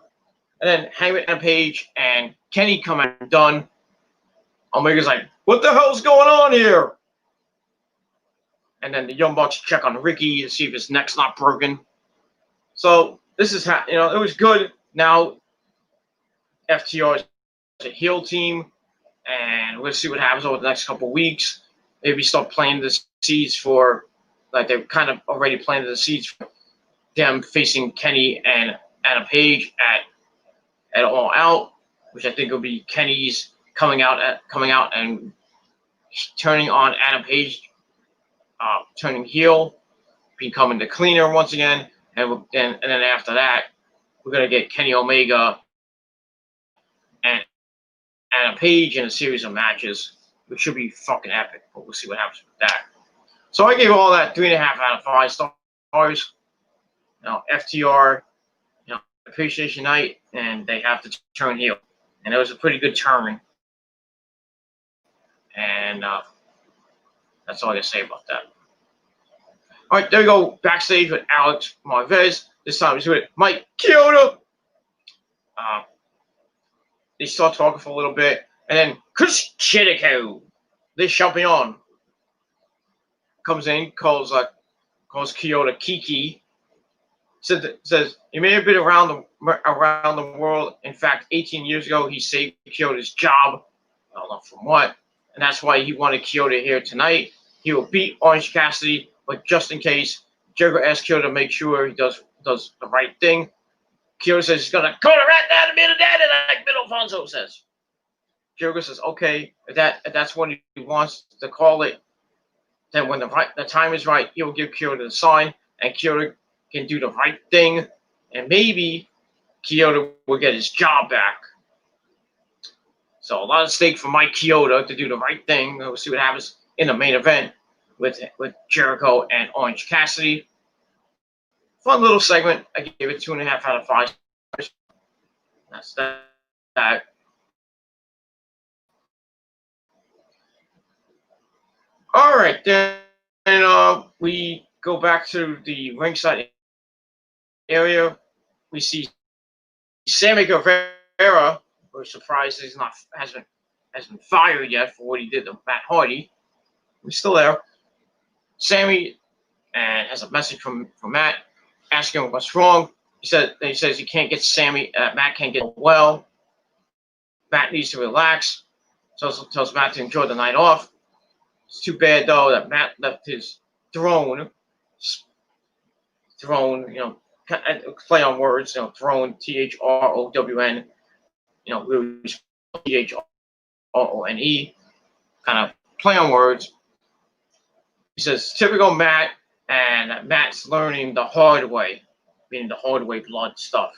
And then Hangman and Page and Kenny come out and done. Omega's like, what the hell's going on here? And then the Young Bucks check on Ricky to see if his neck's not broken. So this is how, it was good. Now FTR is a heel team, and we'll see what happens over the next couple of weeks. Maybe start planting the seeds for, like they've kind of already planted the seeds for them facing Kenny and Adam Page at All Out, which I think will be Kenny's coming out and turning on Adam Page, turning heel, becoming the cleaner once again, and then after that, we're gonna get Kenny Omega and Adam Page in a series of matches, which should be fucking epic. But we'll see what happens with that. So I gave all that 3.5 out of 5 stars. FTR, appreciation night, and they have to turn heel, and it was a pretty good turn. And that's all I can say about that. All right, there we go. Backstage with Alex Marvez. This time he's with Mike Chioda. They start talking for a little bit, and then Chris Jericho, the champion, comes in, calls Chioda Kiki. Says he may have been around the world. In fact, 18 years ago, he saved Chioda's job. I don't know from what, and that's why he wanted Chioda here tonight. He will beat Orange Cassidy, but just in case, Jericho asks Chioda to make sure he does the right thing. Chioda says he's gonna call it right down the middle of that, like Bill Alfonso says. Jericho says, okay, if that's what he wants to call it, then when the time is right, he'll give Chioda the sign, and Chioda can do the right thing, and maybe Chioda will get his job back. So a lot of stake for Mike Chioda to do the right thing. We'll see what happens in the main event with Jericho and Orange Cassidy. Fun little segment. I gave it 2.5 out of 5. That's that. All right, then we go back to the ringside area. We see Sammy Guevara. We're surprised he's hasn't been fired yet for what he did to Matt Hardy. He's still there. Sammy and has a message from Matt asking him what's wrong. He says he can't get Sammy. Matt can't get well. Matt needs to relax. Tells Matt to enjoy the night off. It's too bad though that Matt left his throne, play on words, throne, THROWN, really THRONE, kind of play on words. He says, typical Matt, and Matt's learning the hard way, meaning the hard way blood stuff.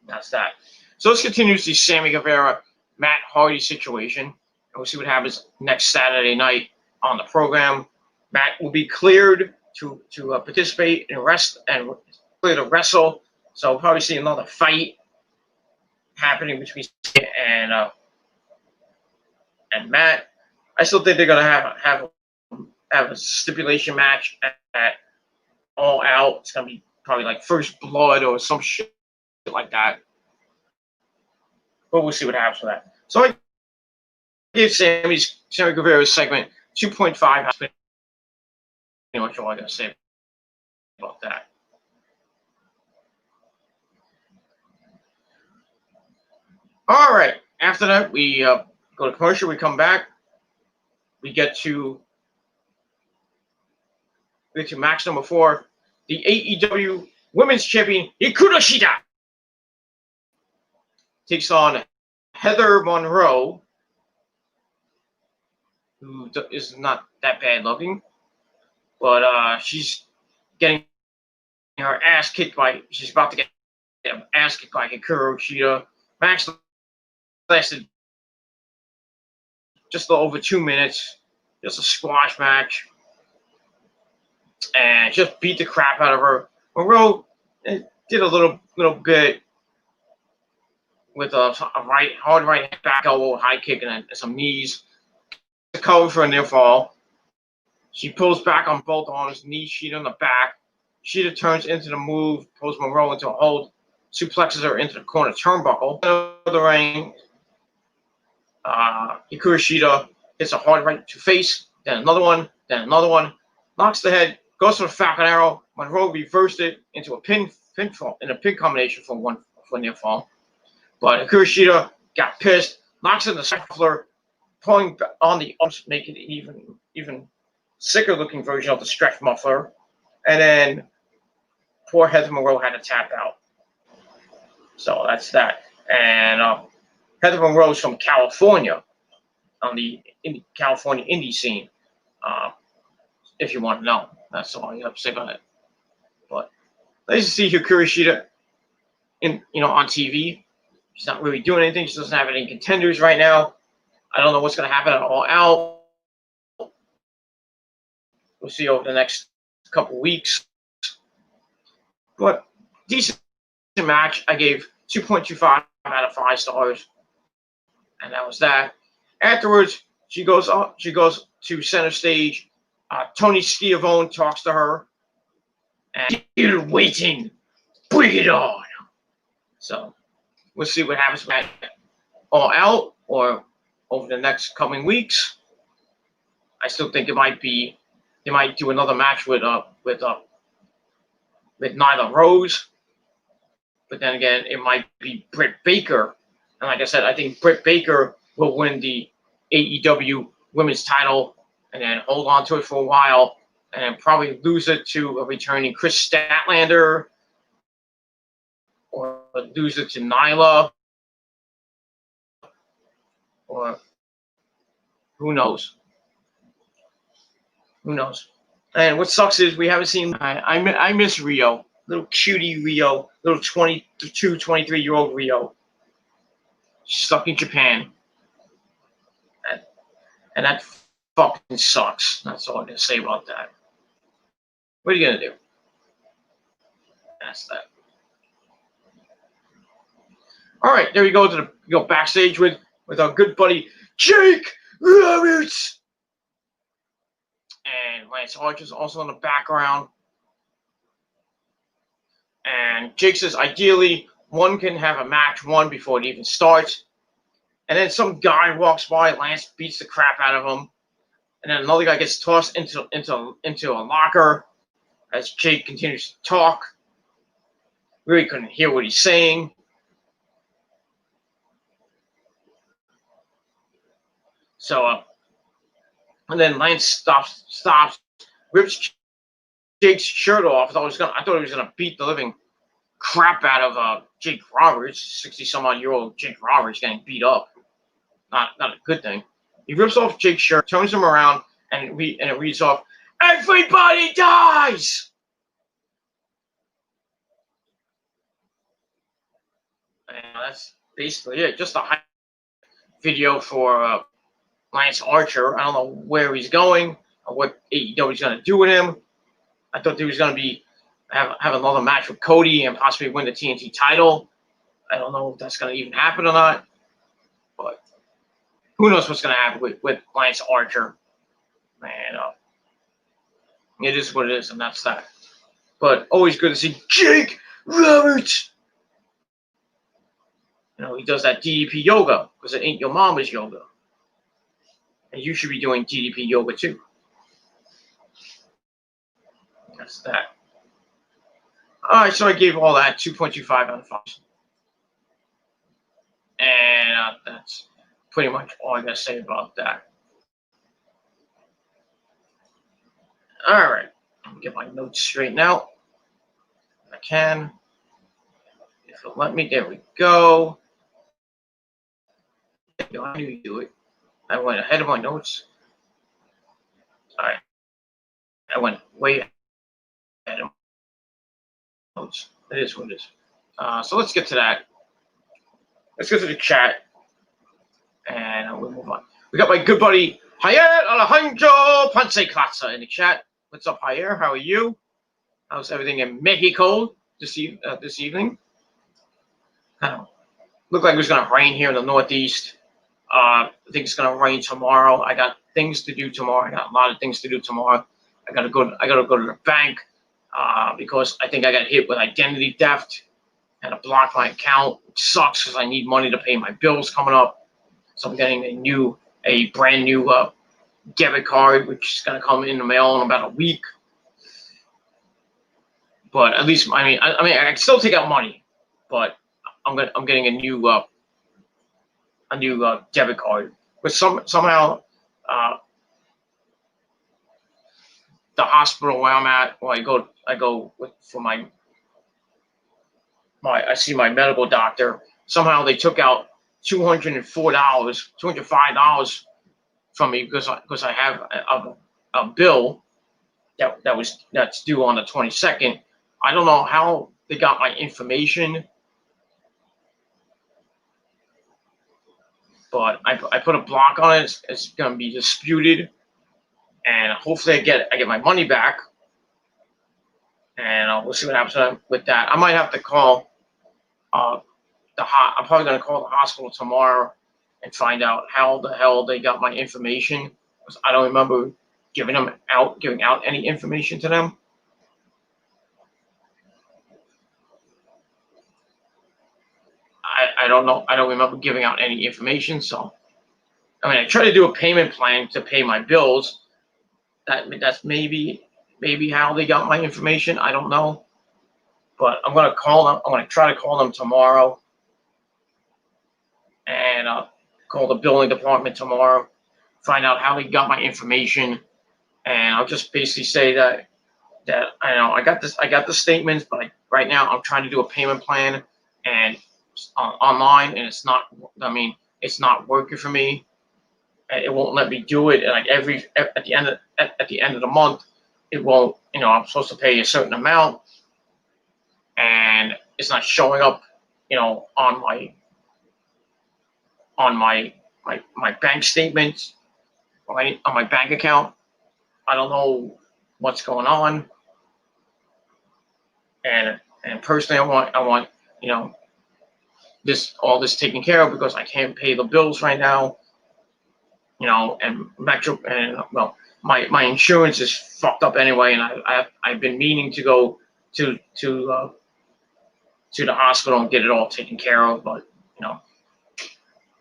That's that. So let's continue to see Sammy Guevara, Matt Hardy situation, and we'll see what happens next Saturday night on the program. Matt will be cleared to participate and clear to wrestle. So we'll probably see another fight happening between and Matt. I still think they're gonna have a stipulation match at All Out. It's gonna be probably like First Blood or some shit like that. But we'll see what happens with that. So I gave Sammy Guevara's segment 2.5. That's pretty much all I gotta say about that. All right. After that, we go to commercial. We come back. We get to match number 4. The AEW Women's Champion Hikaru Shida takes on Heather Monroe, who is not that bad looking, but she's getting her ass kicked by. She's about to get her ass kicked by Hikaru Shida. Match lasted just a little over 2 minutes. Just a squash match, and just beat the crap out of her. Monroe did a little bit with a hard right back elbow, high kick, and some knees to cover for a near fall. She pulls back on both arms, knee Shida on the back. Shida turns into the move, pulls Monroe into a hold, suplexes her into the corner turnbuckle. In the ring, Hikaru Shida hits a hard right to face, then another one, knocks the head, goes for the Falcon Arrow. Monroe reversed it into a pin combination for near fall. But Hikaru Shida got pissed, knocks in the muffler, pulling on the arms, making it even sicker looking version of the stretch muffler. And then poor Heather Monroe had to tap out. So that's that. And Heather Monroe is from California, on the California indie scene. If you want to know, that's all you have to say about it. But nice to see Hikaru Shida on TV. She's not really doing anything. She doesn't have any contenders right now. I don't know what's going to happen at All Out. We'll see over the next couple weeks. But decent match. I gave 2.25 out of 5 stars, and that was that. Afterwards, she goes to center stage. Tony Schiavone talks to her, and you're waiting. Bring it on. So we'll see what happens with that All Out or over the next coming weeks. I still think they might do another match with Nyla Rose, but then again, it might be Britt Baker. And like I said, I think Britt Baker will win the AEW Women's title and then hold on to it for a while and then probably lose it to a returning Chris Statlander or lose it to Nyla, or who knows. And what sucks is we haven't seen. I miss Rio, little cutie Rio, little 22, 23-year-old Rio, stuck in Japan, and that fucking sucks. That's all I'm gonna say about that. What are you gonna do? That's that. All right, there we go backstage with our good buddy Jake Roberts. And Lance Archer is also in the background. And Jake says, ideally, one can have a match one before it even starts. And then some guy walks by, Lance beats the crap out of him. and then another guy gets tossed into a locker as Jake continues to talk. Really couldn't hear what he's saying. So, and then Lance stops, rips Jake's shirt off. I thought he was gonna beat the living crap out of Jake Roberts, 60-some-odd-year-old Jake Roberts getting beat up. Not a good thing. He rips off Jake's shirt, turns him around, and it reads off, "Everybody dies!" And that's basically it. Just a hype video for Lance Archer. I don't know where he's going or what AEW is going to do with him. I thought he was going to be have another match with Cody and possibly win the TNT title. I don't know if that's going to even happen or not. But who knows what's going to happen with Lance Archer. Man, it is what it is, and that's that. But always good to see Jake Roberts. You know, he does that DDP yoga because it ain't your mama's yoga. And you should be doing DDP yoga too. That's that. All right, so I gave all that 2.25 out of 5. And that's pretty much all I got to say about that. All right, let me get my notes straightened out. If I can. If it'll let me, there we go. I knew you'd do it. I went ahead of my notes. All right. I went way ahead of my notes. It is what it is. So let's get to that. Let's go to the chat. And we'll move on. We got my good buddy Javier Alejandro Panceclatza in the chat. What's up, Javier? How are you? How's everything in Mexico this evening? Looked like it was going to rain here in the Northeast. I think it's going to rain tomorrow. I got things to do tomorrow. I got a lot of things to do tomorrow. I got to go to the bank because I think I got hit with identity theft and to block my account, which sucks because I need money to pay my bills coming up. So I'm getting a brand new debit card, which is going to come in the mail in about a week. But at least, I can still take out money, but I'm getting a new debit card. But somehow the hospital where I'm at, I go for I see my medical doctor. Somehow they took out $205 from me because I have a bill that's due on the 22nd. I don't know how they got my information, but I put a block on it. It's going to be disputed, and hopefully I get my money back. And we'll see what happens with that. I might have to call I'm probably going to call the hospital tomorrow and find out how the hell they got my information, because I don't remember giving out any information to them. I don't know. I don't remember giving out any information. So, I tried to do a payment plan to pay my bills. That's maybe how they got my information. I don't know. But I'm going to call them. I'm going to try to call them tomorrow. And call the billing department tomorrow. Find out how they got my information. And I'll just basically say that I know I got the statements, but right now I'm trying to do a payment plan and online, and it's not working for me. It won't let me do it. And like at the end of the month, it won't. I'm supposed to pay a certain amount, and it's not showing up. On my bank statements, on my bank account. I don't know what's going on. And personally, I want all this taken care of because I can't pay the bills right now. And Metro and my insurance is fucked up anyway, and I've been meaning to go to the hospital and get it all taken care of, but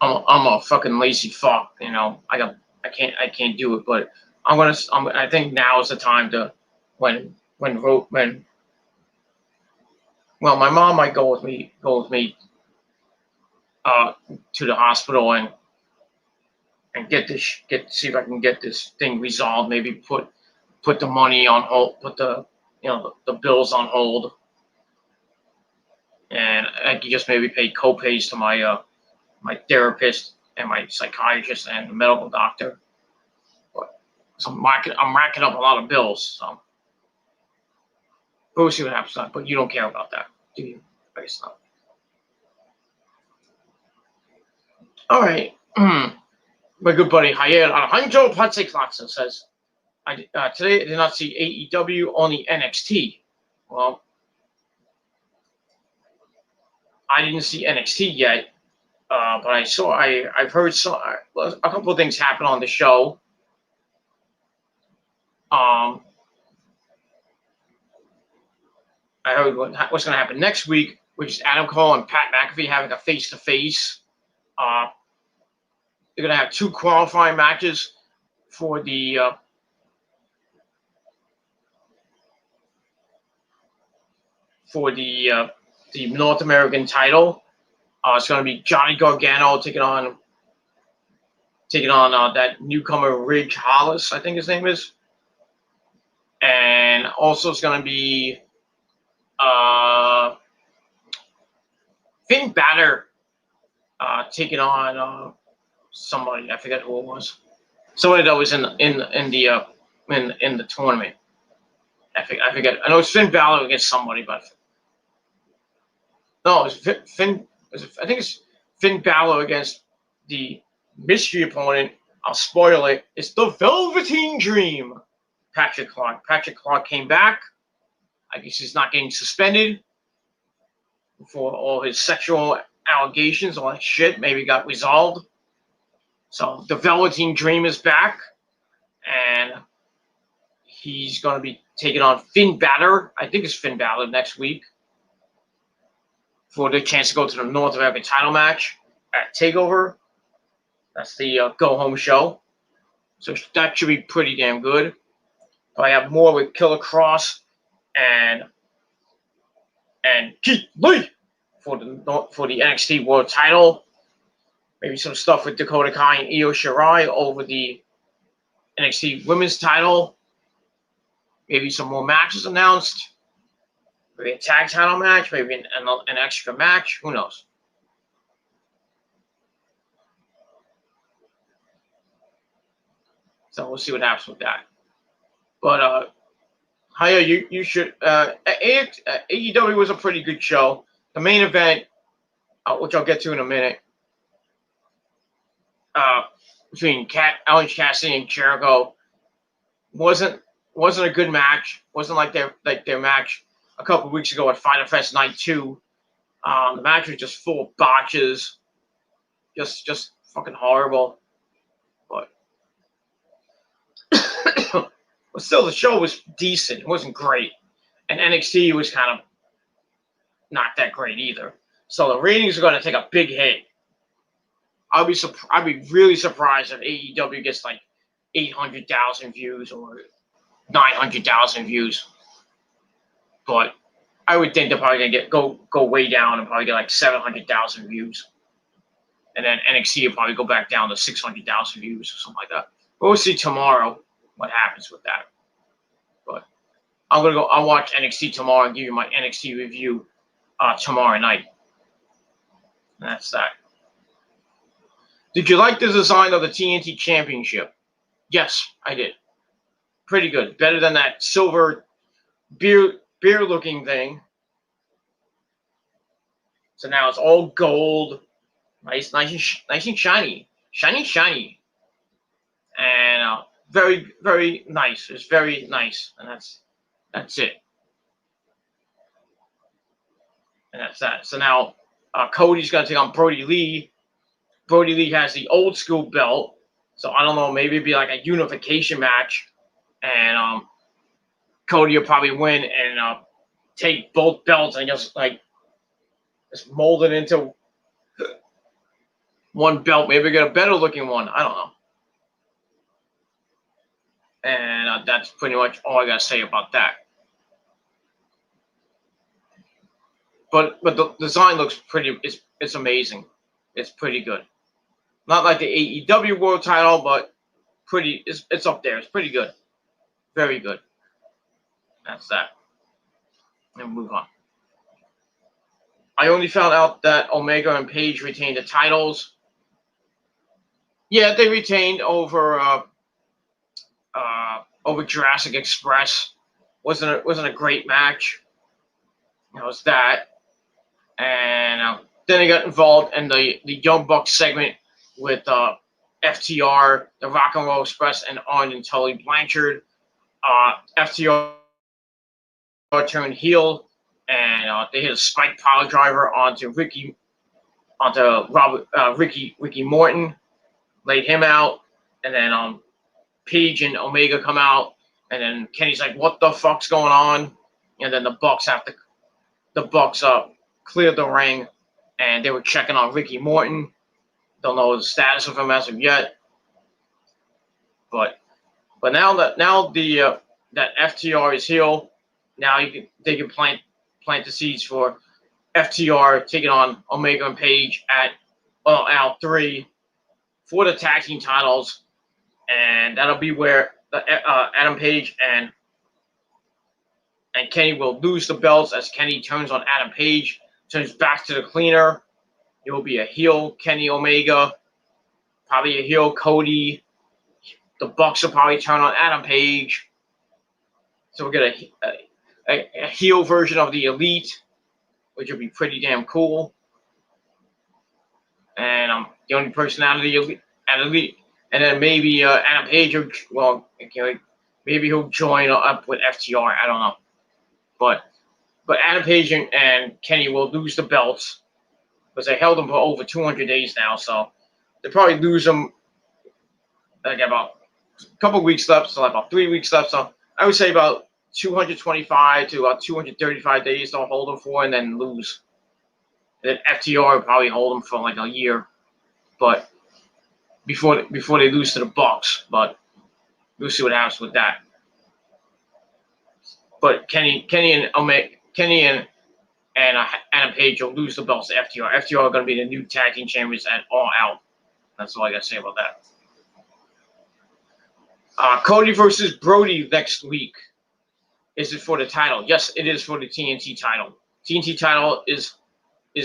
I'm a fucking lazy fuck. I can't do it, but I think now is the time to when well, my mom might go with me to the hospital and see if I can get this thing resolved. Maybe put the money on hold, put the the bills on hold, and I can just maybe pay co-pays to my therapist and my psychiatrist and the medical doctor. But so I'm racking up a lot of bills. So we'll see what happens. But you don't care about that, do you? I guess not. All right. My good buddy Jair Alejandro Patsy-Clarkson says, today I did not see AEW, only NXT. Well, I didn't see NXT yet, but I've heard a couple of things happen on the show. I heard what's going to happen next week, which is Adam Cole and Pat McAfee having a face-to-face. They're going to have 2 qualifying matches for the North American title. It's going to be Johnny Gargano taking on that newcomer Ridge Hollis, I think his name is, and also it's going to be Finn Balor taking on somebody. I forget who it was. Somebody that was in the tournament. I forget. I know it's Finn Balor against somebody, but no, it's Finn. I think it's Finn Balor against the mystery opponent. I'll spoil it. It's the Velveteen Dream, Patrick Clark. Patrick Clark came back. I guess he's not getting suspended for all his sexual allegations, all that shit. Maybe got resolved. So the Velveteen Dream is back, and he's going to be taking on Finn Balor. I think it's Finn Balor next week for the chance to go to the North American title match at TakeOver. That's the go-home show. So that should be pretty damn good. But I have more with Killer Kross and Keith Lee for the NXT World Title. Maybe some stuff with Dakota Kai and Io Shirai over the NXT Women's Title. Maybe some more matches announced. Maybe a tag title match. Maybe an extra match. Who knows? So we'll see what happens with that. But Haya, you should. AEW was a pretty good show. The main event, which I'll get to in a minute, between Orange Cassidy and Jericho, wasn't a good match. Wasn't like their match a couple of weeks ago at Fyter Fest Night 2. The match was just full of botches, just fucking horrible. But still, the show was decent. It wasn't great, and NXT was kind of not that great either. So the ratings are going to take a big hit. I'd be really surprised if AEW gets like 800,000 views or 900,000 views. But I would think they're probably gonna go way down and probably get like 700,000 views, and then NXT will probably go back down to 600,000 views or something like that. But we'll see tomorrow what happens with that. But I'll watch NXT tomorrow and give you my NXT review tomorrow night. And that's that. Did you like the design of the TNT Championship? Yes, I did. Pretty good. Better than that silver beer-looking thing. So now it's all gold. Nice and shiny. Shiny. And very, very nice. It's very nice. And that's it. And that's that. So now Cody's going to take on Brody Lee. Brody Lee has the old school belt. So I don't know, maybe it'd be like a unification match. And Cody will probably win and take both belts and just mold it into one belt. Maybe get a better looking one. I don't know. And that's pretty much all I gotta say about that. But the design looks pretty. It's amazing. It's pretty good. Not like the AEW World Title, but pretty. It's up there. It's pretty good. Very good. That's that. And move on. I only found out that Omega and Page retained the titles. Yeah, they retained over Jurassic Express. Wasn't a great match. It was that, and then they got involved in the Young Bucks segment with FTR, the Rock and Roll Express, and Arn and Tully Blanchard. FTR turned heel, and they hit a spike pile driver onto Ricky Morton, laid him out, and then Page and Omega come out, and then Kenny's like, "What the fuck's going on?" And then the Bucks cleared the ring, and they were checking on Ricky Morton. Don't know the status of him as of yet, but now that FTR is heel, now they can plant the seeds for FTR taking on Omega and Page at Out 3 for the tag team titles, and that'll be where Adam Page and Kenny will lose the belts as Kenny turns on Adam Page, turns back to the cleaner. It will be a heel Kenny Omega, probably a heel Cody. The Bucks will probably turn on Adam Page. So we'll get a heel version of the Elite, which would be pretty damn cool. And the only person out of the Elite, and then maybe Adam Page, maybe he'll join up with FTR. I don't know, but Adam Page and Kenny will lose the belts because they held them for over 200 days now. So they'll probably lose them like about a couple weeks left, so like about 3 weeks left. So I would say about 225 to about 235 days they'll hold them for, and then lose. And then FTR will probably hold them for like a year, but before they lose to the Bucks. But we'll see what happens with that. But Kenny and Adam Page will lose the belts to FTR. FTR are going to be the new tag team champions at All Out. That's all I got to say about that. Cody versus Brody next week. Is it for the title? Yes, it is for the TNT title. TNT title is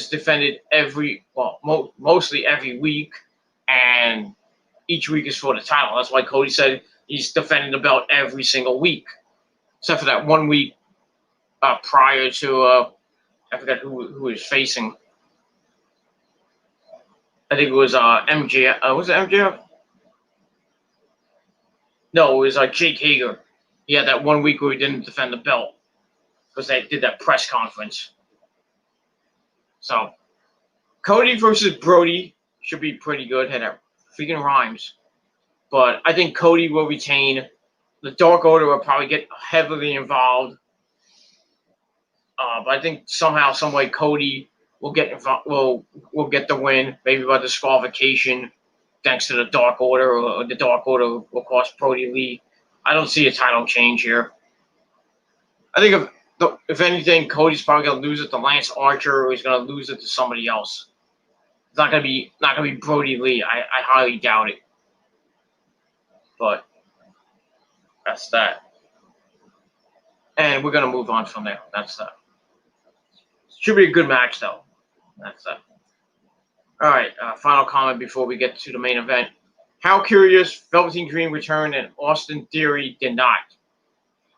defended mostly every week, and each week is for the title. That's why Cody said he's defending the belt every single week, except for that 1 week prior to I forgot who he was facing. I think it was MJF. Was it MJF? No, it was Jake Hager. He had that 1 week where he didn't defend the belt because they did that press conference. So Cody versus Brody should be pretty good. Had that freaking rhymes. But I think Cody will retain. The Dark Order will probably get heavily involved. But I think somehow, some way, Cody will get will get the win, maybe by disqualification, thanks to the Dark Order, or the Dark Order will cost Brody Lee. I don't see a title change here. I think if anything, Cody's probably going to lose it to Lance Archer, or he's going to lose it to somebody else. It's not going to be Brody Lee. I highly doubt it. But that's that. And we're going to move on from there. That's that. Should be a good match, though. That's that. All right, final comment before we get to the main event. How Curious, Velveteen Dream returned, and Austin Theory did not.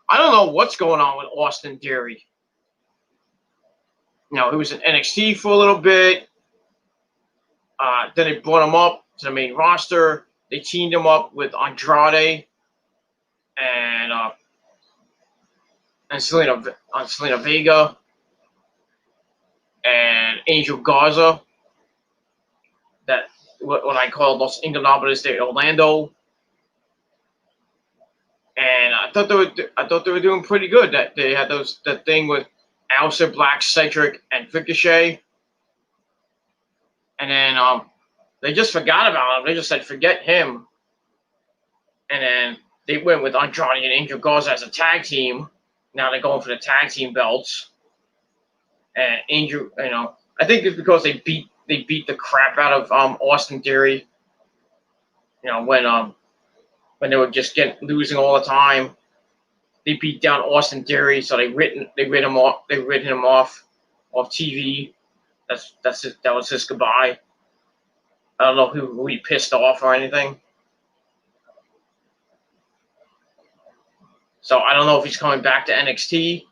I don't know what's going on with Austin Theory. He was in NXT for a little bit. Then they brought him up to the main roster. They teamed him up with Andrade and Selena Vega and Angel Garza. That what I call Los Ingobernables de Orlando. And I thought they were doing pretty good. That they had that thing with Aleister Black, Cedric, and Ricochet. And then they just forgot about him. They just said forget him. And then they went with Andrade and Angel Garza as a tag team. Now they're going for the tag team belts. And Angel, I think it's because they beat the crap out of Austin Theory. When they were just losing all the time, they beat down Austin Theory, so they rid him off TV. That was his goodbye. I don't know who he pissed off or anything. So I don't know if he's coming back to NXT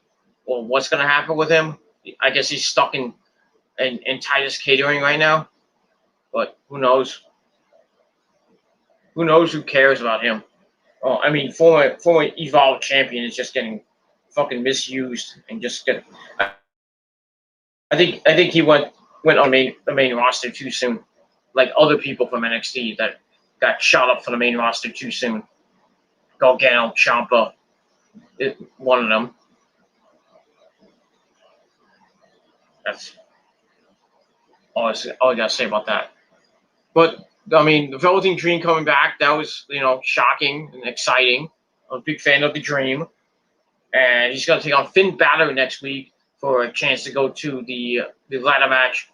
or what's going to happen with him. I guess he's stuck in Titus Catering right now. But who knows? Who knows? Who cares about him? Oh, I mean, former Evolve champion is just getting fucking misused and just get. I think he went on the main roster too soon, like other people from NXT that got shot up for the main roster too soon. Gargano, Ciampa, one of them. That's all I gotta say about that. But I mean, the Velveteen Dream coming back, that was shocking and exciting. I'm a big fan of the Dream, and he's gonna take on Finn Balor next week for a chance to go to the ladder match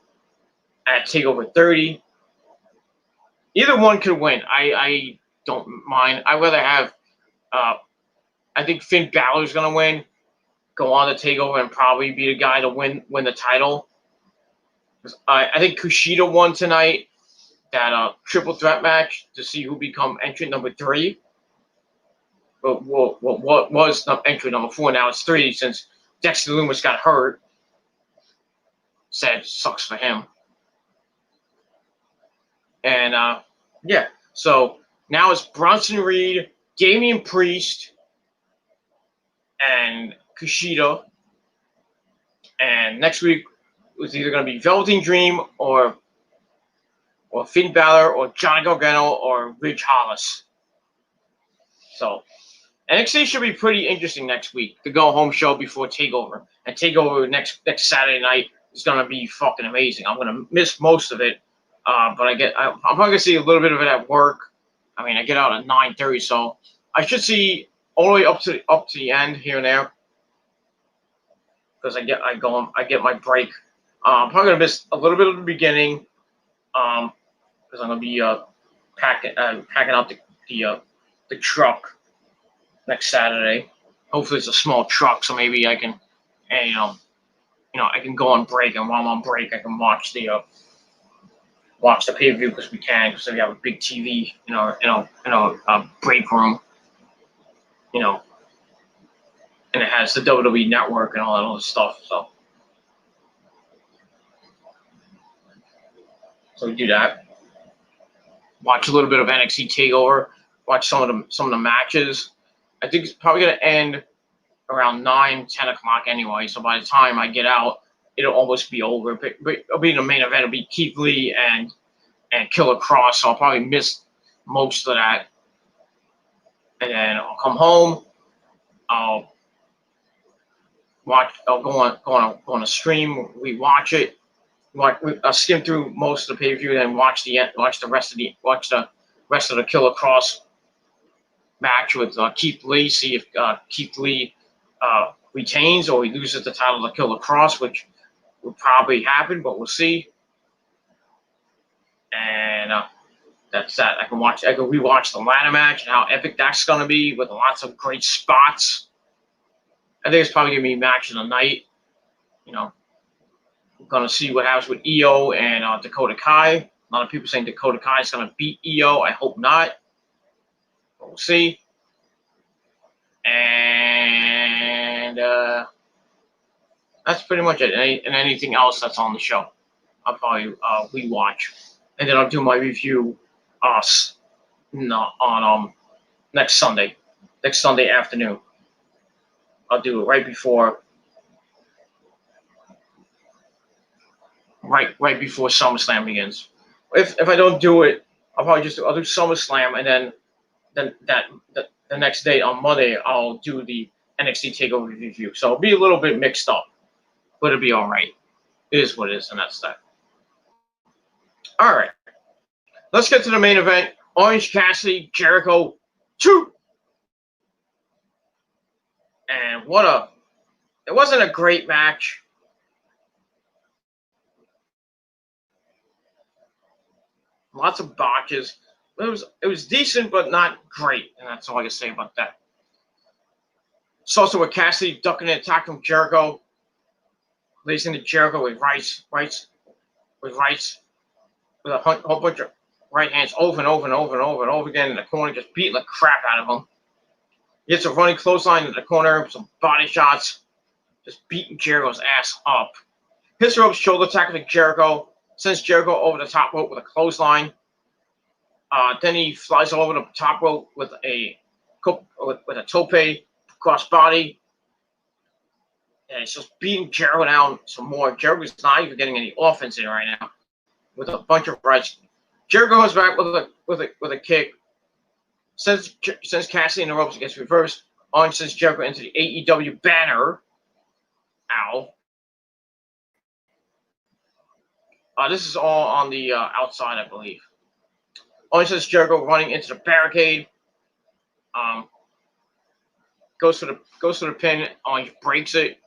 at TakeOver 30. Either one could win. I don't mind. I'd rather have. I think Finn Balor's gonna win, go on to TakeOver, and probably be the guy to win the title. I think Kushida won tonight. That triple threat match to see who become entrant number 3. But what was entrant number 4? Now it's 3 since Dexter Lumis got hurt. Sad, sucks for him. And yeah, so now it's Bronson Reed, Damian Priest, and Kushida. And next week it's either going to be Velveteen Dream or Finn Balor or Johnny Gargano or Ridge Hollis. So NXT should be pretty interesting next week. The go-home show before TakeOver. And TakeOver next Saturday night is going to be fucking amazing. I'm going to miss most of it, but I'm probably going to see a little bit of it at work. I mean, I get out at 9:30, so I should see all the way up to the end here and there because I get my break. I'm probably going to miss a little bit of the beginning. Because I'm gonna be packing out the truck next Saturday. Hopefully it's a small truck, so maybe I can, I can go on break, and while I'm on break, I can watch the pay-per-view because we have a big TV in our break room, and it has the WWE Network and all that other stuff. So we do that. Watch a little bit of NXT TakeOver. Watch some of the matches. I think it's probably gonna end around 9, 10 o'clock anyway. So by the time I get out, it'll almost be over. But it'll be the main event. It'll be Keith Lee and Killer Kross. So I'll probably miss most of that. And then I'll come home. I'll go on a stream. We watch it. I'll skim through most of the pay-per-view and watch the rest of the Killer Kross match with Keith Lee. See if Keith Lee retains or he loses the title to Killer Kross, which will probably happen, but we'll see. And that's that. I can rewatch the ladder match and how epic that's gonna be with lots of great spots. I think it's probably gonna be match of the night. We're going to see what happens with Io and Dakota Kai. A lot of people saying Dakota Kai is going to beat Io. I hope not. But we'll see. And that's pretty much it. And anything else that's on the show, I'll probably rewatch. And then I'll do my review on next Sunday afternoon. I'll do it right before SummerSlam begins. If I don't do it, I'll do SummerSlam, and then the next day on Monday I'll do the NXT TakeOver review. So it'll be a little bit mixed up, but it'll be all right. It is what it is, and that's that. All right, let's get to the main event. Orange Cassidy, Jericho 2. And it wasn't a great match. Lots of botches. It was decent, but not great, and that's all I can say about that. It's also with Cassidy ducking an attack from Jericho, releasing the Jericho with with a whole bunch of right hands over and over and over and over and over again in the corner, just beating the crap out of him. He hits a running clothesline in the corner, some body shots, just beating Jericho's ass up. Hits the ropes shoulder attack with Jericho, sends Jericho over the top rope with a clothesline. Then he flies over the top rope with a tope crossbody. And he's just beating Jericho down some more. Jericho's not even getting any offense in right now with a bunch of rights. Jericho comes back with a kick. Sends Cassidy in the ropes, gets reversed. Orange sends Jericho into the AEW banner. Ow. This is all on the outside, I believe. Orange sends Jericho running into the barricade. Goes for the pin. Orange breaks it.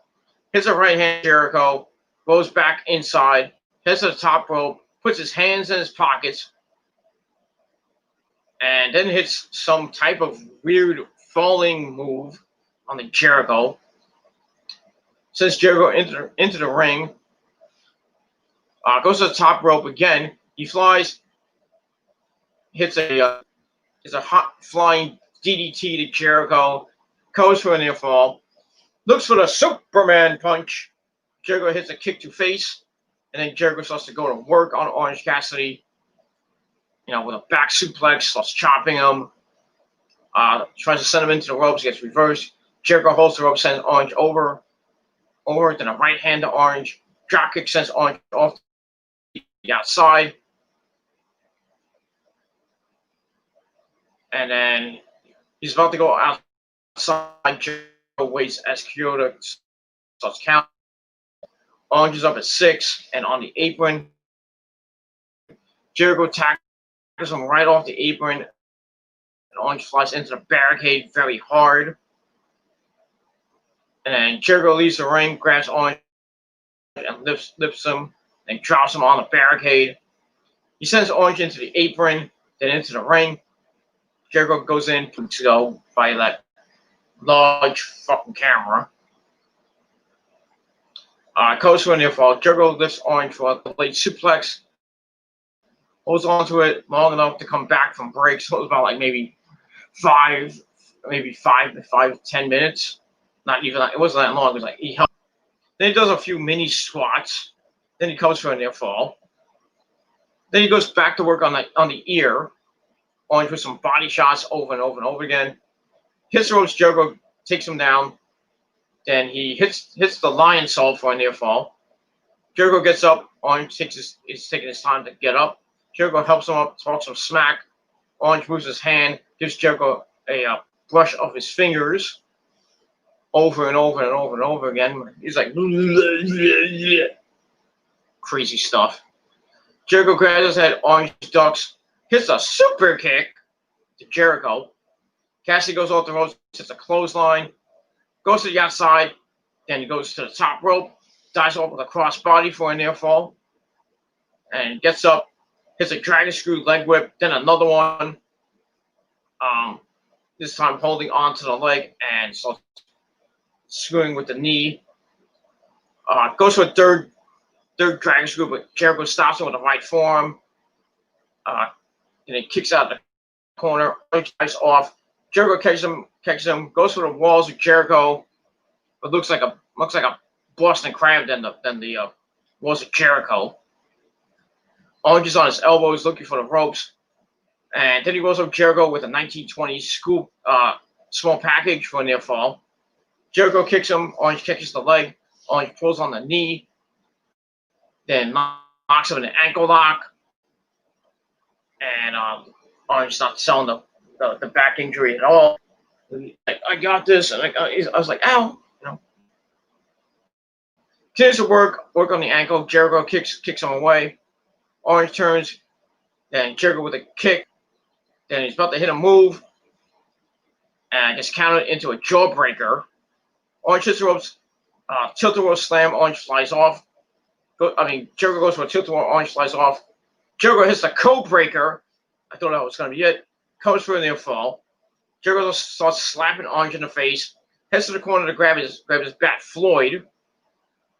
Hits a right hand Jericho. Goes back inside. Hits the top rope. Puts his hands in his pockets. And then hits some type of weird falling move on the Jericho. Sends Jericho into the ring. Goes to the top rope again. He flies. Hits a hot flying DDT to Jericho. Goes for a near fall. Looks for the Superman punch. Jericho hits a kick to face. And then Jericho starts to go to work on Orange Cassidy. With a back suplex, starts chopping him. Tries to send him into the ropes, gets reversed. Jericho holds the rope, sends Orange over. Then a right hand to Orange. Drop kick sends Orange off the outside. And then he's about to go outside. Jericho waits as Kyoto starts counting. Orange is up at 6 and on the apron. Jericho tackles him right off the apron. And Orange flies into the barricade very hard. And then Jericho leaves the ring, grabs Orange and lifts him, and drops him on the barricade. He sends Orange into the apron, then into the ring. Jericho goes in to go by that large fucking camera. Goes for a near fall. Jericho lifts Orange for a blade suplex. Holds on to it long enough to come back from break. So it was about like maybe 5 to 10 minutes. Not even it wasn't that long. It was like he held. Then he does a few mini squats. Then he comes for a near fall. Then he goes back to work on the ear. Orange with some body shots over and over and over again. Hits the ropes. Jericho takes him down. Then he hits the lion salt for a near fall. Jericho gets up. Orange is taking his time to get up. Jericho helps him up, talks some smack. Orange moves his hand, gives Jericho a brush of his fingers over and over and over and over again. He's like, crazy stuff. Jericho grabs his head, Orange ducks, hits a super kick to Jericho. Cassidy goes off the ropes, hits a clothesline, goes to the outside, then he goes to the top rope, dives off with a crossbody for a near fall, and gets up, hits a dragon screw leg whip, then another one. This time holding on to the leg and starts screwing with the knee. Goes for a third dragon screw, but Jericho stops him with the right forearm. And he kicks out the corner, dives off. Jericho catches him, goes for the walls of Jericho, but looks like a Boston Crab than the walls of Jericho. Orange is on his elbows looking for the ropes. And then he goes up Jericho with a 1920 scoop small package for a near fall. Jericho kicks him. Orange catches the leg. Orange pulls on the knee. Then knocks him in an ankle lock. And Orange not selling the back injury at all. Like, I got this. And I was like, ow. Continues to work on the ankle. Jericho kicks him away. Orange turns. Then Jericho with a kick. Then he's about to hit a move. And gets counted into a jawbreaker. Orange hits the ropes, tilt-a-whirl slam, Orange flies off. Jericho goes for a tilt-a-whirl, Orange flies off. Jericho hits the code breaker. I thought that was going to be it. Comes for a near fall. Jericho starts slapping Orange in the face. Heads to the corner to grab his bat, Floyd.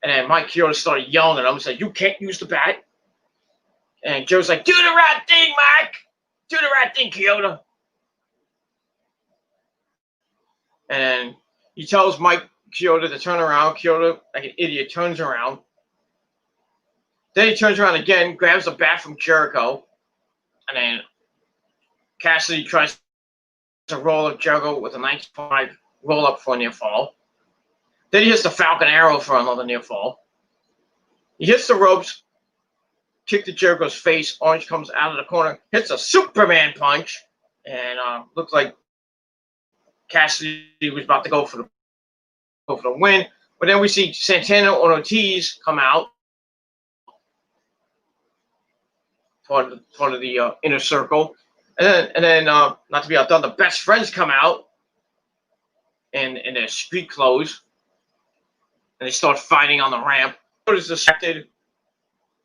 And then Mike Chioda started yelling at him and said, "You can't use the bat." And Joe's like, "Do the right thing, Mike. Do the right thing, Chioda." And he tells Mike Chioda to turn around. Chioda, like an idiot, turns around. Then he turns around again, grabs the bat from Jericho. And then Cassidy tries to roll up Jericho with a 19.5 roll up for a near fall. Then he hits the Falcon Arrow for another near fall. He hits the ropes, kick to Jericho's face. Orange comes out of the corner, hits a Superman punch, and looks like Cassidy was about to go for the win. But then we see Santana and Ortiz come out, part of the inner circle, and then not to be outdone, the Best Friends come out in their street clothes, and they start fighting on the ramp. Is distracted,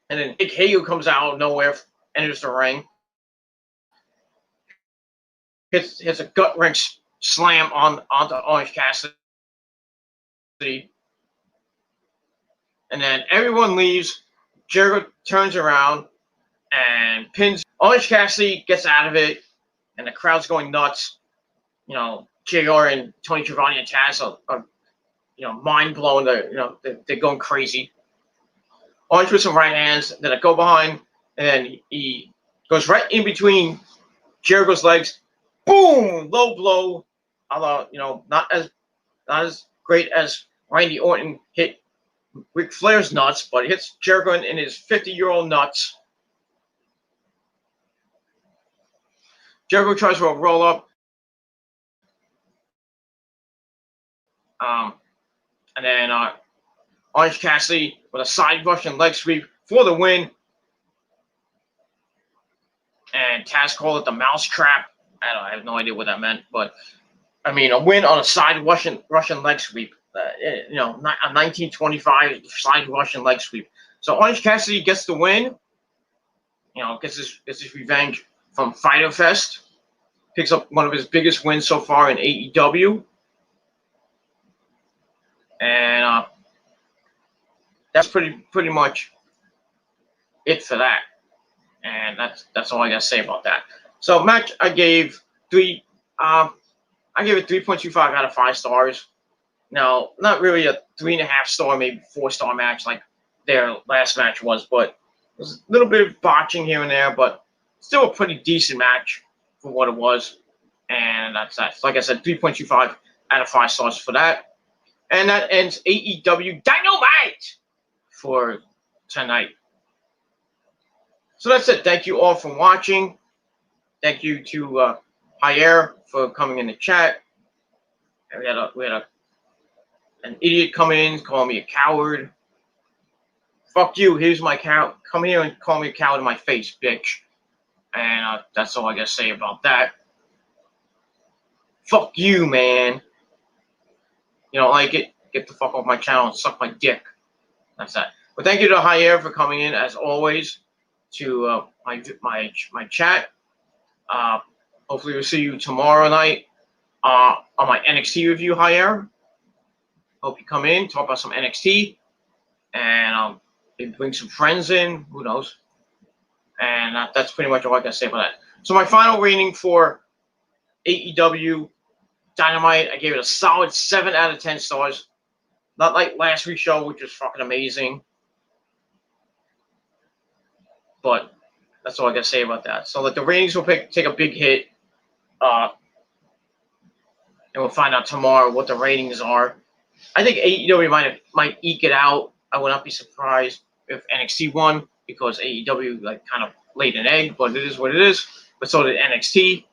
and then Nick Hager comes out of nowhere, enters the ring, hits a gut wrench slam onto Orange Cassidy, and then everyone leaves. Jericho turns around and pins Orange Cassidy, gets out of it, and the crowd's going nuts. JR and Tony Schiavone and Taz are mind blown. They're going crazy. Orange with some right hands that go behind, and then he goes right in between Jericho's legs. Boom! Low blow. Although, not as great as Randy Orton hit Ric Flair's nuts, but it hits Jericho in his 50-year-old nuts. Jericho tries for a roll up. And then Orange Cassidy with a side Russian leg sweep for the win. And Taz called it the mousetrap. I have no idea what that meant, but a win on a side Russian leg sweep. A 1925 side Russian leg sweep. So Orange Cassidy gets the win. Gets his revenge from Fyter Fest. Picks up one of his biggest wins so far in AEW. And that's pretty much it for that. And that's all I gotta say about that. So match, I gave it 3.25 out of 5 stars. Now, not really a 3.5 star, maybe 4-star match like their last match was, but there's a little bit of botching here and there, but still a pretty decent match for what it was. And that's that. Like I said, 3.25 out of 5 stars for that. And that ends AEW Dynamite for tonight. So that's it. Thank you all for watching. Thank you to Jair for coming in the chat. And we had an idiot come in, calling me a coward. Fuck you. Here's my cow. Come here and call me a coward in my face, bitch. And that's all I gotta say about that. Fuck you, man. You don't like it? Get the fuck off my channel and suck my dick. That's that. But thank you to Jair for coming in, as always, to my chat. Hopefully we'll see you tomorrow night on my NXT review, Jair. Hope you come in, talk about some NXT, and maybe bring some friends in. Who knows? And that's pretty much all I got to say about that. So my final rating for AEW Dynamite, I gave it a solid 7 out of 10 stars. Not like last week's show, which was fucking amazing. But that's all I got to say about that. So the ratings will take a big hit. And we'll find out tomorrow what the ratings are. I think AEW might eke it out. I would not be surprised if NXT won, because AEW kind of laid an egg, but it is what it is. But so did NXT.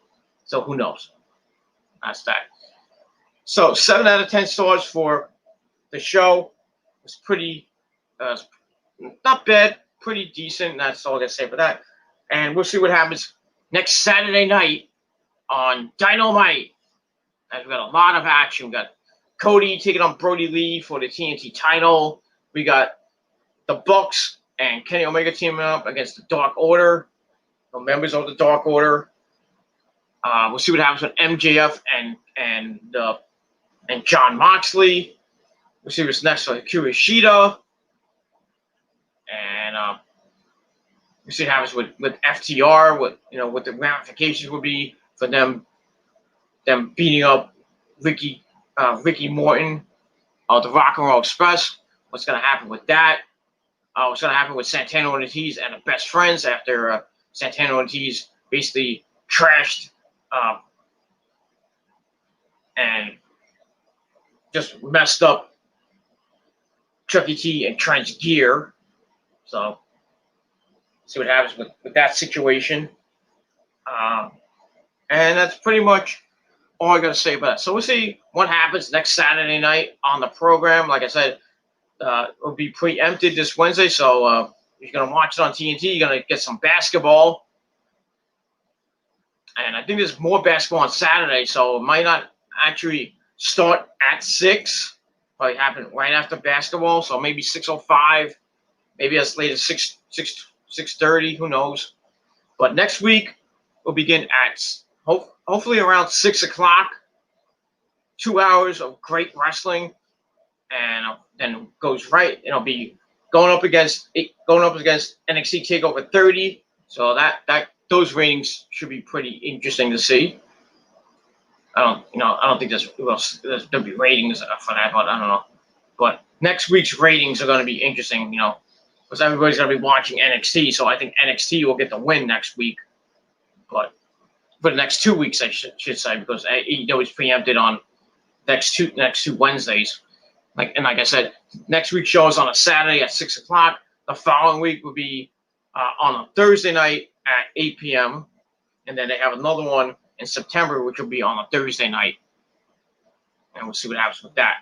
So who knows? That's that. So 7 out of 10 stars for the show. It's pretty, not bad, pretty decent. That's all I got to say for that. And we'll see what happens next Saturday night on Dynamite. And we've got a lot of action. We got Cody taking on Brody Lee for the TNT title. We got the Bucks and Kenny Omega teaming up against the Dark Order, the members of the Dark Order. We'll see what happens with MJF and Jon Moxley. We'll see what's next for Hikaru Shida. And we'll see what happens with FTR, what the ramifications will be for them beating up Ricky Morton of the Rock and Roll Express. What's going to happen with that? What's going to happen with Santana Ortiz and the Best Friends after Santana Ortiz basically trashed and just messed up Chucky T and Trent's gear. So, see what happens with that situation. And that's pretty much all I got to say about it. So we'll see what happens next Saturday night on the program. Like I said, it'll be preempted this Wednesday. So if you're going to watch it on TNT, you're going to get some basketball. And I think there's more basketball on Saturday, so it might not actually start at 6. Probably happen right after basketball, so maybe 6:05, maybe as late as 6:30, who knows. But next week, we'll begin at hopefully around 6 o'clock. 2 hours of great wrestling, and then goes right. It'll be going up against NXT TakeOver 30. So that those ratings should be pretty interesting to see. I don't think there'll be ratings for that, but I don't know. But next week's ratings are going to be interesting, because everybody's going to be watching NXT. So I think NXT will get the win next week. But for the next 2 weeks, I should say, because AEW is preempted on next two Wednesdays. Like I said, next week's show is on a Saturday at 6 o'clock. The following week will be on a Thursday night at 8 p.m. And then they have another one in September, which will be on a Thursday night. And we'll see what happens with that.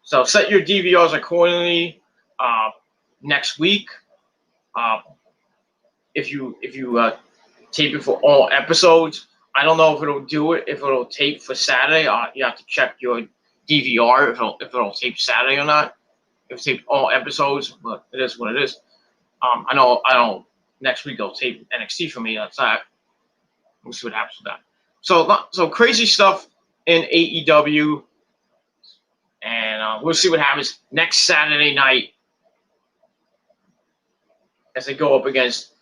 So set your DVRs accordingly next week. If you tape it for all episodes, I don't know if it'll tape for Saturday. You have to check your DVR if it'll tape Saturday or not. If it taped all episodes, but it is what it is. I know next week they'll tape NXT for me. That's that. We'll see what happens with that. So crazy stuff in AEW, and we'll see what happens next Saturday night as they go up against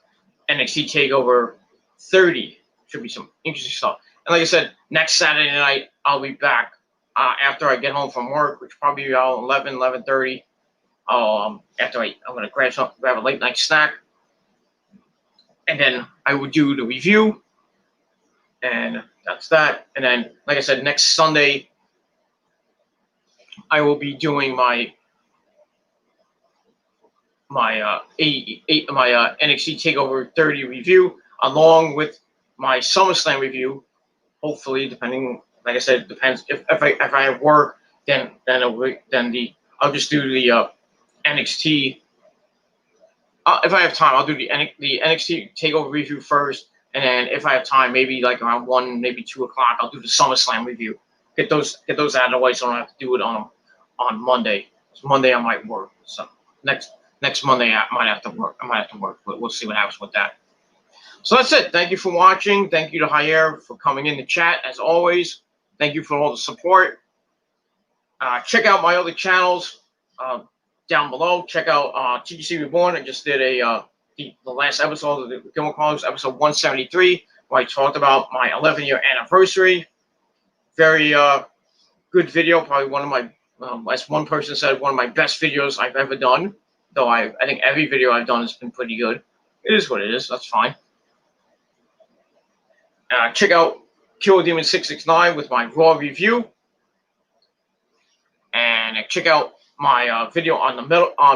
NXT TakeOver 30. Should be some interesting stuff. And like I said, next Saturday night I'll be back after I get home from work, which probably be around 11:30. After I'm gonna grab a late night snack, and then I will do the review, and that's that. And then, like I said, next Sunday I will be doing my NXT TakeOver 30 review, along with my SummerSlam review. Hopefully, depending, like I said, it depends. If I have work, then I'll just do the NXT. If I have time, I'll do the NXT TakeOver review first, and then if I have time, maybe like around 1, maybe 2 o'clock, I'll do the SummerSlam review. Get those out of the way, so I don't have to do it on Monday. So Monday I might work. So next Monday I might have to work. But we'll see what happens with that. So that's it. Thank you for watching. Thank you to Jair for coming in the chat as always. Thank you for all the support. Check out my other channels down below. Check out TGC Reborn. I just did the last episode of the Gilmore Chronicles, episode 173, where I talked about my 11-year anniversary. Very good video. Probably one of my, as one person said, one of my best videos I've ever done. Though I think every video I've done has been pretty good. It is what it is. That's fine. Check out Killer Demon 669 with my Raw review, and check out my video on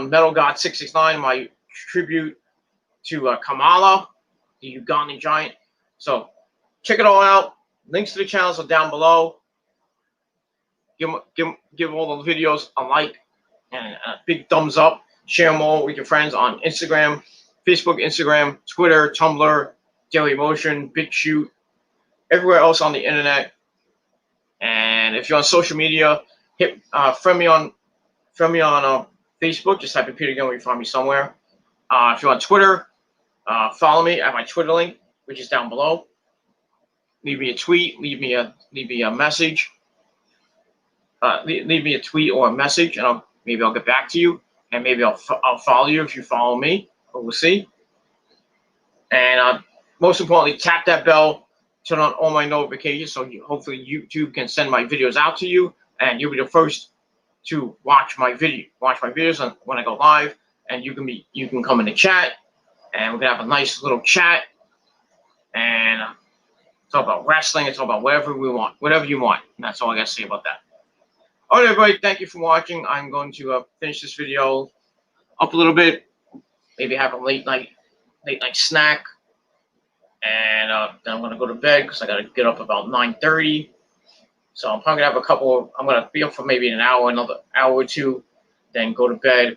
Metal God 669, my tribute to Kamala, the Ugandan giant. So check it all out. Links to the channels are down below. Give all the videos a like and a big thumbs up. Share them all with your friends on Instagram, Facebook, Instagram, Twitter, Tumblr, Daily Motion, BitChute, everywhere else on the internet. And And if you're on social media, hit friend me on Facebook. Just type in Peter Gilmore, you find me somewhere. If you're on Twitter, follow me at my Twitter link, which is down below. Leave me a tweet. Leave me a message. Leave me a tweet or a message, and maybe I'll get back to you, and maybe I'll follow you if you follow me. We'll see. And most importantly, tap that bell, turn on all my notifications, so hopefully YouTube can send my videos out to you, and you'll be the first to watch my videos when I go live. And you can come in the chat, and we're gonna have a nice little chat, and talk about wrestling, and talk about whatever you want. And that's all I gotta say about that. All right, everybody, thank you for watching. I'm going to finish this video up a little bit, maybe have a late night snack, and then I'm gonna go to bed because I gotta get up about 9:30. So I'm probably gonna have I'm gonna be up for maybe an hour, another hour or two, then go to bed,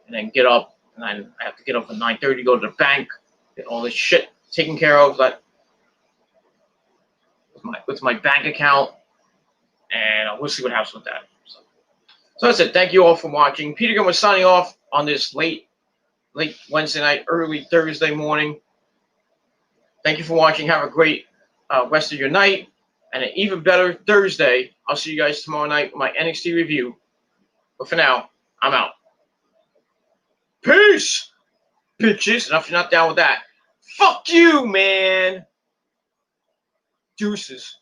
and then get up, and then I have to get up at 9:30, go to the bank, get all this shit taken care of, with my bank account, and we'll see what happens with that. So that's it. Thank you all for watching. Peter Gilmore signing off on this late Wednesday night, early Thursday morning. Thank you for watching. Have a great rest of your night, and an even better Thursday. I'll see you guys tomorrow night with my NXT review. But for now, I'm out. Peace, bitches. And if you're not down with that, fuck you, man. Deuces.